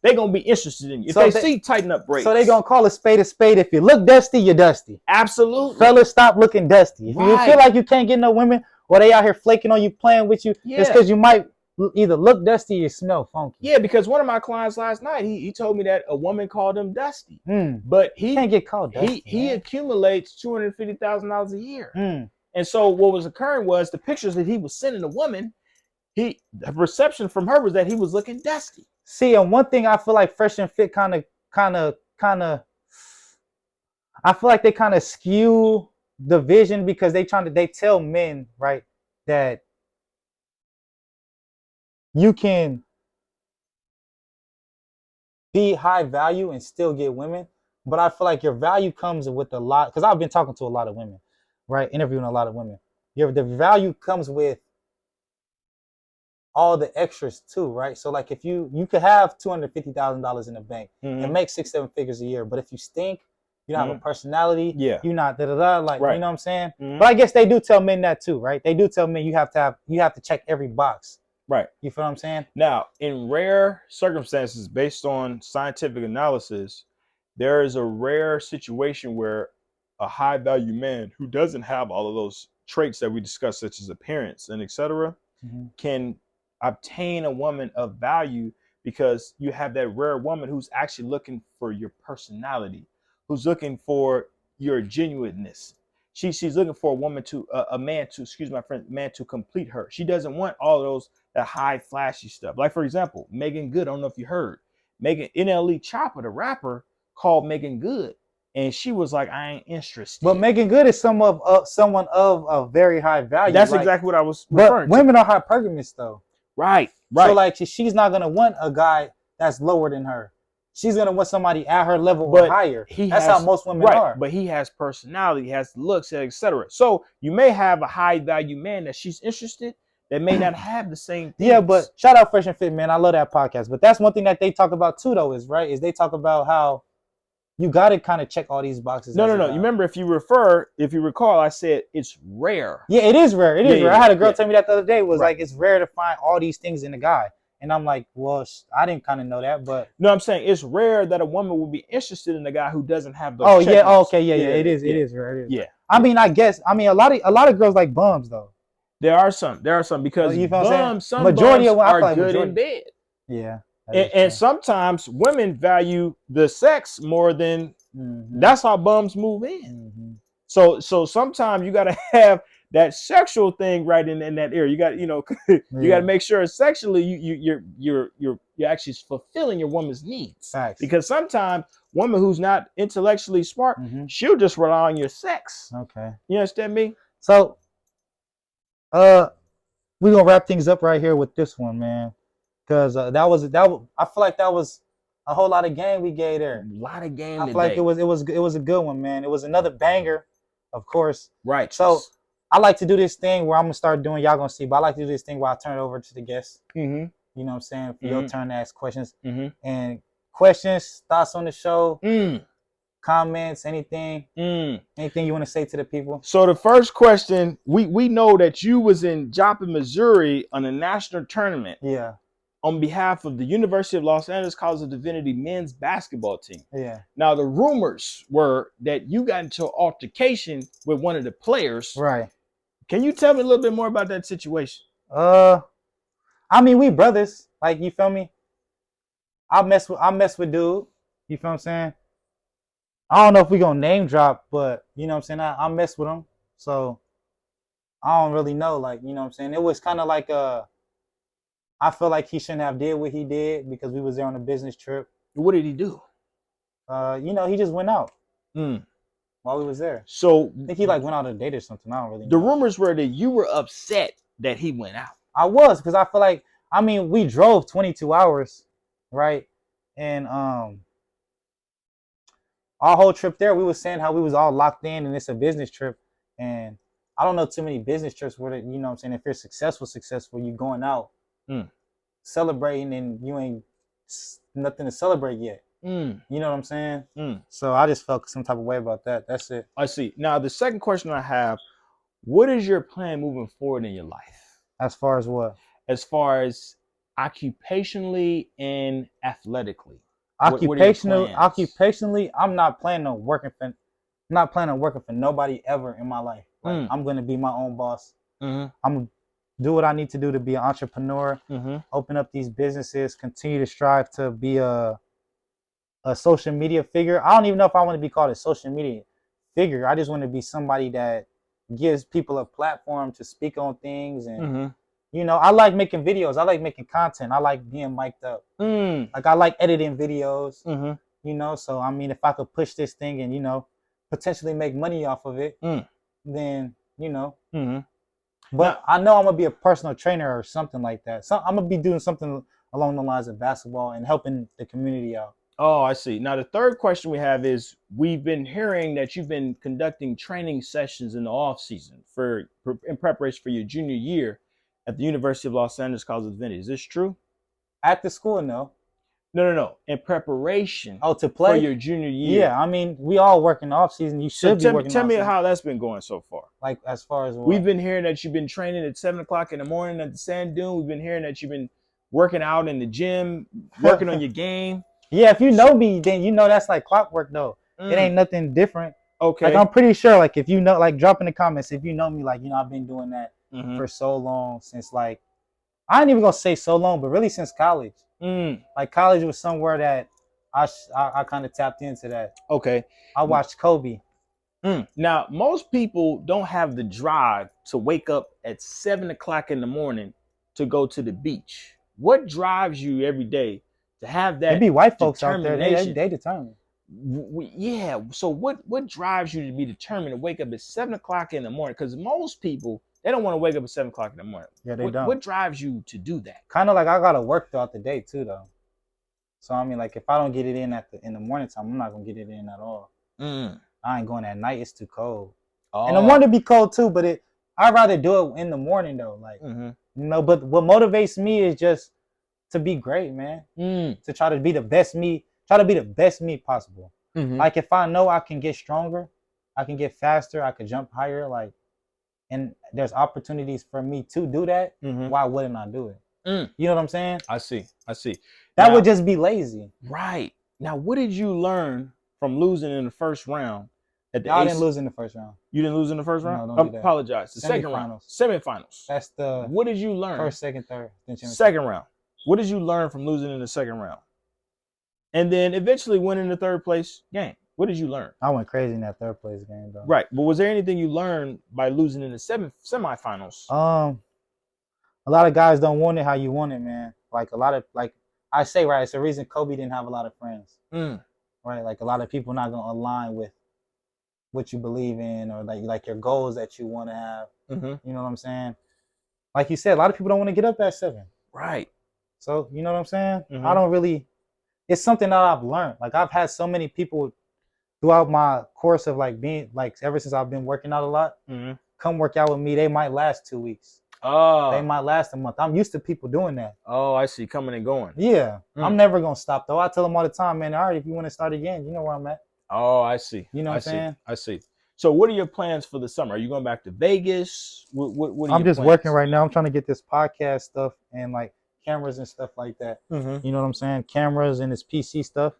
Speaker 2: they're gonna be interested in you. If they see tighten up braids.
Speaker 1: So they're gonna call a spade a spade. If you look dusty, you're dusty.
Speaker 2: Absolutely.
Speaker 1: Fellas, stop looking dusty. If you feel like you can't get no women or they out here flaking on you, playing with you, it's because you might either look dusty or smell funky.
Speaker 2: Yeah, because one of my clients last night, he told me that a woman called him dusty. But he
Speaker 1: can't get called dusty.
Speaker 2: He accumulates $250,000 a year. And so what was occurring was the pictures that he was sending the woman, the perception from her was that he was looking dusty.
Speaker 1: See, and one thing I feel like Fresh and Fit kind of, I feel like they kind of skew the vision because they tell men, right, that you can be high value and still get women. But I feel like your value comes with a lot, because I've been talking to a lot of women, right, interviewing a lot of women. The value comes with all the extras too, right? So like if you could have $250,000 in the bank and make 6-7 figures a year, but if you stink, you don't have a personality, you're not like you know what I'm saying? But I guess they do tell men that too, right? They do tell men you have to check every box.
Speaker 2: Right.
Speaker 1: You feel what I'm saying?
Speaker 2: Now, in rare circumstances, based on scientific analysis, there is a rare situation where a high value man who doesn't have all of those traits that we discussed, such as appearance and etc., can obtain a woman of value because you have that rare woman who's actually looking for your personality, who's looking for your genuineness. She's looking for a woman man to complete her. She doesn't want all of those that high flashy stuff. Like for example, Megan Good. I don't know if you heard. NLE Chopper, the rapper, called Megan Good, and she was like, "I ain't interested."
Speaker 1: But Megan Good is someone of a very high value.
Speaker 2: That's exactly what I was referring to.
Speaker 1: Women are hypergamous though.
Speaker 2: Right.
Speaker 1: So like she's not gonna want a guy that's lower than her. She's gonna want somebody at her level or higher. That's how most women are.
Speaker 2: But he has personality, he has looks, etc. So you may have a high value man that she's interested that may not have the same things.
Speaker 1: Yeah, but shout out Fresh and Fit, man. I love that podcast. But that's one thing that they talk about too, though, is they talk about how you got to kind of check all these boxes.
Speaker 2: No. You remember, if you recall, I said it's rare.
Speaker 1: Yeah, it is rare. It is rare. I had a girl tell me that the other day. Was like, it's rare to find all these things in a guy. And I'm like, well, I didn't kind of know that, but
Speaker 2: no, I'm saying it's rare that a woman will be interested in a guy who doesn't have those.
Speaker 1: Oh yeah, okay, yeah. It is rare. It is.
Speaker 2: Yeah.
Speaker 1: I mean, I guess. I mean, a lot of girls like bums though.
Speaker 2: There are some because some
Speaker 1: majority
Speaker 2: bums
Speaker 1: of women
Speaker 2: are good in bed.
Speaker 1: Yeah.
Speaker 2: And sometimes women value the sex more than that's how bums move in. So sometimes you got to have that sexual thing right in that area. You got you got to make sure sexually you're actually fulfilling your woman's needs.
Speaker 1: Facts.
Speaker 2: Because sometimes woman who's not intellectually smart, she'll just rely on your sex.
Speaker 1: Okay.
Speaker 2: You understand me?
Speaker 1: So we're gonna wrap things up right here with this one, man. Because I feel like that was a whole lot of game we gave there.
Speaker 2: A lot of game.
Speaker 1: I feel like it was a good one, man. It was another banger, of course.
Speaker 2: Right.
Speaker 1: So I like to do this thing where I'm gonna start doing. Y'all gonna see, but I like to do this thing where I turn it over to the guests. You know what I'm saying? For your turn to ask questions and questions, thoughts on the show, comments, anything you want to say to the people.
Speaker 2: So the first question, we know that you was in Joplin, Missouri, on a national tournament.
Speaker 1: Yeah.
Speaker 2: On behalf of the University of Los Angeles College of Divinity men's basketball team.
Speaker 1: Yeah.
Speaker 2: Now the rumors were that you got into an altercation with one of the players.
Speaker 1: Right.
Speaker 2: Can you tell me a little bit more about that situation?
Speaker 1: I mean, we brothers. Like, you feel me? I mess with dude. You feel what I'm saying? I don't know if we gonna name drop, but you know what I'm saying? I mess with him. So I don't really know. Like, you know what I'm saying? It was kind of like I feel like he shouldn't have did what he did because we was there on a business trip.
Speaker 2: What did he do?
Speaker 1: He just went out while we was there.
Speaker 2: So
Speaker 1: I think he like went out on a date or something. I don't really know.
Speaker 2: The rumors were that you were upset that he went out.
Speaker 1: I was, because I feel like, I mean, we drove 22 hours, right? And our whole trip there, we was saying how we was all locked in and it's a business trip. And I don't know too many business trips where, you know what I'm saying, if you're successful, you going out celebrating and you ain't nothing to celebrate yet. You know what I'm saying? So I just felt some type of way about that. That's it.
Speaker 2: I see. Now, the second question I have, what is your plan moving forward in your life?
Speaker 1: As far as what?
Speaker 2: As far as occupationally and athletically.
Speaker 1: Occupationally, I'm not planning on working for nobody ever in my life. Like, I'm gonna be my own boss. I'm do what I need to do to be an entrepreneur, open up these businesses, continue to strive to be a social media figure. I don't even know if I want to be called a social media figure. I just want to be somebody that gives people a platform to speak on things. And, you know, I like making videos. I like making content. I like being mic'd up. Like, I like editing videos, you know. So, I mean, if I could push this thing and, you know, potentially make money off of it, then, you know. But I know I'm going to be a personal trainer or something like that. So I'm going to be doing something along the lines of basketball and helping the community out.
Speaker 2: Oh, I see. Now, the third question we have is, we've been hearing that you've been conducting training sessions in the off season in preparation for your junior year at the University of Los Angeles College of Divinity. Is this true?
Speaker 1: At the school, no.
Speaker 2: No. In preparation.
Speaker 1: To play
Speaker 2: for your junior year.
Speaker 1: Yeah, I mean, we all work in the off season. You should be working.
Speaker 2: Tell me how that's been going so far.
Speaker 1: Like, as far as what?
Speaker 2: We've been hearing that you've been training at 7:00 in the morning at the sand dune. We've been hearing that you've been working out in the gym, working on your game.
Speaker 1: Yeah, if you know me, then you know that's like clockwork though. It ain't nothing different.
Speaker 2: Okay.
Speaker 1: Like, I'm pretty sure, like, if you know, like, drop in the comments if you know me, like, you know, I've been doing that for so long, since, like, I ain't even gonna say so long, but really since college. Like, college was somewhere that I kind of tapped into that.
Speaker 2: Okay.
Speaker 1: I watched Kobe.
Speaker 2: Now, most people don't have the drive to wake up at 7:00 in the morning to go to the beach. What drives you every day to have that?
Speaker 1: It be white folks out there. They determine.
Speaker 2: Yeah. So what drives you to be determined to wake up at 7:00 in the morning? Because most people, they don't want to wake up at 7:00 in the morning.
Speaker 1: Yeah, they don't.
Speaker 2: What drives you to do that?
Speaker 1: Kind of like, I gotta work throughout the day too, though. So, I mean, like, if I don't get it in in the morning time, I'm not gonna get it in at all. I ain't going at night. It's too cold. And the morning be cold too, but I'd rather do it in the morning though. Like, you know, but what motivates me is just to be great, man. To try to be the best me. Try to be the best me possible. Like, if I know I can get stronger, I can get faster, I can jump higher, like, and there's opportunities for me to do that, why wouldn't I do it? You know what I'm saying?
Speaker 2: I see.
Speaker 1: That would just be lazy.
Speaker 2: Right. Now, what did you learn from losing in the first round?
Speaker 1: I didn't lose in the first round.
Speaker 2: You didn't lose in the first round?
Speaker 1: No, don't do that.
Speaker 2: Apologize. The second round. Semifinals.
Speaker 1: That's the
Speaker 2: What did you learn?
Speaker 1: First, second, third.
Speaker 2: Second round. What did you learn from losing in the second round? And then eventually winning the third place game. What did you learn?
Speaker 1: I went crazy in that third place game, though.
Speaker 2: Right. But was there anything you learned by losing in the semifinals?
Speaker 1: A lot of guys don't want it how you want it, man. Like, a lot of, like I say, right, it's the reason Kobe didn't have a lot of friends. Right? Like, a lot of people not gonna align with what you believe in, or like your goals that you want to have. You know what I'm saying? Like you said, a lot of people don't want to get up at 7.
Speaker 2: Right.
Speaker 1: So, you know what I'm saying? I don't really. It's something that I've learned. Like, I've had so many people throughout my course of, like, being, like, ever since I've been working out a lot, come work out with me. They might last 2 weeks. Oh. They might last a month. I'm used to people doing that.
Speaker 2: Oh, I see. Coming and going.
Speaker 1: Yeah. I'm never going to stop, though. I tell them all the time, man, all right, if you want to start again, you know where I'm at.
Speaker 2: Oh, I see.
Speaker 1: You know what I'm saying?
Speaker 2: I see. So what are your plans for the summer? Are you going back to Vegas? What are
Speaker 1: I'm just
Speaker 2: plans?
Speaker 1: working right now. I'm trying to get this podcast stuff and, like, cameras and stuff like that. You know what I'm saying? Cameras and this PC stuff.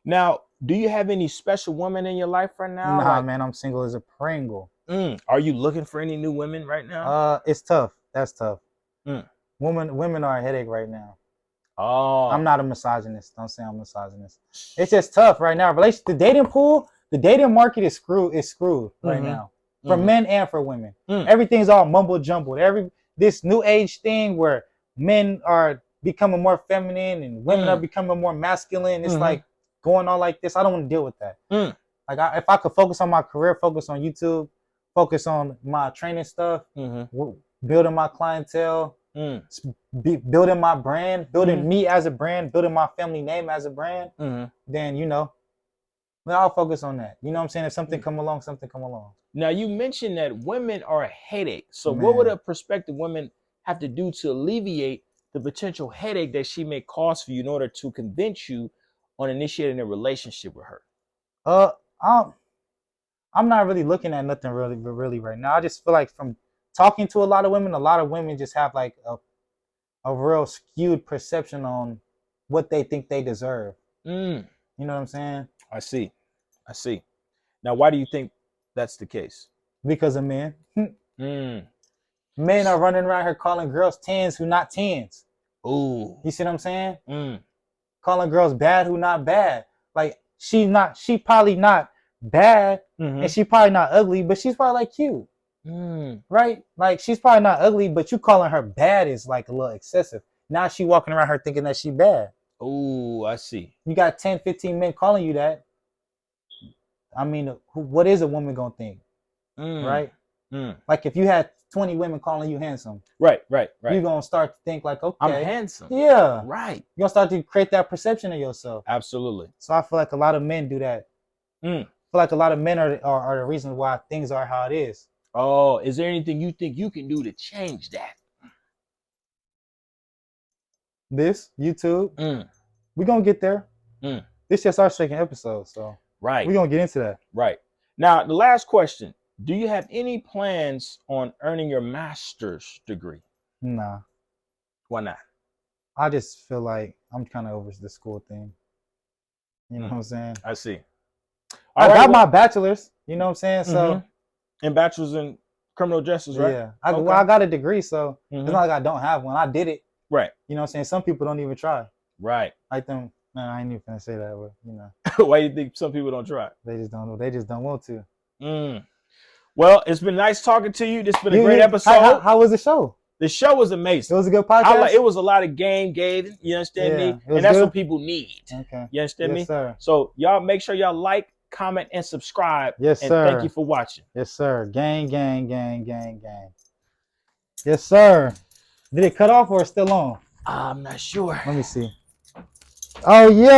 Speaker 2: Now, do you have any special women in your life right now?
Speaker 1: Nah, man, I'm single as a Pringle.
Speaker 2: Are you looking for any new women right now?
Speaker 1: It's tough. That's tough. Women are a headache right now.
Speaker 2: Oh.
Speaker 1: I'm not a misogynist. Don't say I'm a misogynist. It's just tough right now. The dating pool, the dating market is screwed right now. For men and for women. Everything's all mumble jumbled. This new age thing where men are becoming more feminine and women are becoming more masculine. It's like going on like this. I don't want to deal with that. Like, if I could focus on my career, focus on YouTube, focus on my training stuff, building my clientele, building my brand, building me as a brand, building my family name as a brand, then, you know, I'll focus on that. You know what I'm saying? If something come along, something come along.
Speaker 2: Now, you mentioned that women are a headache. So what would a prospective woman have to do to alleviate the potential headache that she may cause for you in order to convince you on initiating a relationship with her?
Speaker 1: I'm not really looking at nothing really right now. I just feel like, from talking to a lot of women just have, like, a real skewed perception on what they think they deserve. You know what I'm saying?
Speaker 2: I see. Now, why do you think that's the case?
Speaker 1: Because of men. Men are running around here calling girls 10s who not 10s.
Speaker 2: Ooh.
Speaker 1: You see what I'm saying?
Speaker 2: Mm.
Speaker 1: Calling girls bad who not bad. Like she probably not bad, and she probably not ugly, but she's probably like cute. Right? Like she's probably not ugly, but you calling her bad is like a little excessive. Now she walking around her thinking that she bad.
Speaker 2: Oh, I see.
Speaker 1: You got 10, 15 men calling you that. I mean, what is a woman gonna think? Right? Like if you had 20 women calling you handsome.
Speaker 2: Right.
Speaker 1: You're gonna start to think like, okay,
Speaker 2: I'm handsome.
Speaker 1: Yeah.
Speaker 2: Right.
Speaker 1: You're gonna start to create that perception of yourself.
Speaker 2: Absolutely.
Speaker 1: So I feel like a lot of men do that. I feel like a lot of men are the reason why things are how it is.
Speaker 2: Oh, is there anything you think you can do to change that?
Speaker 1: This, YouTube, we're gonna get there. This just our second episode, so
Speaker 2: right,
Speaker 1: we're gonna get into that.
Speaker 2: Right. Now, the last question. Do you have any plans on earning your master's degree?
Speaker 1: Nah.
Speaker 2: Why not?
Speaker 1: I just feel like I'm kind of over the school thing. You know what I'm saying?
Speaker 2: I see.
Speaker 1: I got my bachelor's, you know what I'm saying? So
Speaker 2: and bachelor's in criminal justice, right?
Speaker 1: Yeah. I got a degree, so it's not like I don't have one. I did it.
Speaker 2: Right.
Speaker 1: You know what I'm saying? Some people don't even try.
Speaker 2: Right.
Speaker 1: Like them. No, I ain't even gonna say that, but you know.
Speaker 2: Why do you think some people don't try?
Speaker 1: They just don't know. They just don't want to.
Speaker 2: Well, it's been nice talking to you. This has been a great episode.
Speaker 1: How was the show?
Speaker 2: The show was amazing.
Speaker 1: It was a good podcast.
Speaker 2: It was a lot of game, you understand me? And that's what people need.
Speaker 1: Okay.
Speaker 2: You understand me?
Speaker 1: Sir.
Speaker 2: So y'all make sure y'all like, comment, and subscribe.
Speaker 1: Yes,
Speaker 2: and
Speaker 1: sir.
Speaker 2: Thank you for watching.
Speaker 1: Yes, sir. Gang. Yes, sir. Did it cut off or it's still on?
Speaker 2: I'm not sure.
Speaker 1: Let me see. Oh, yeah.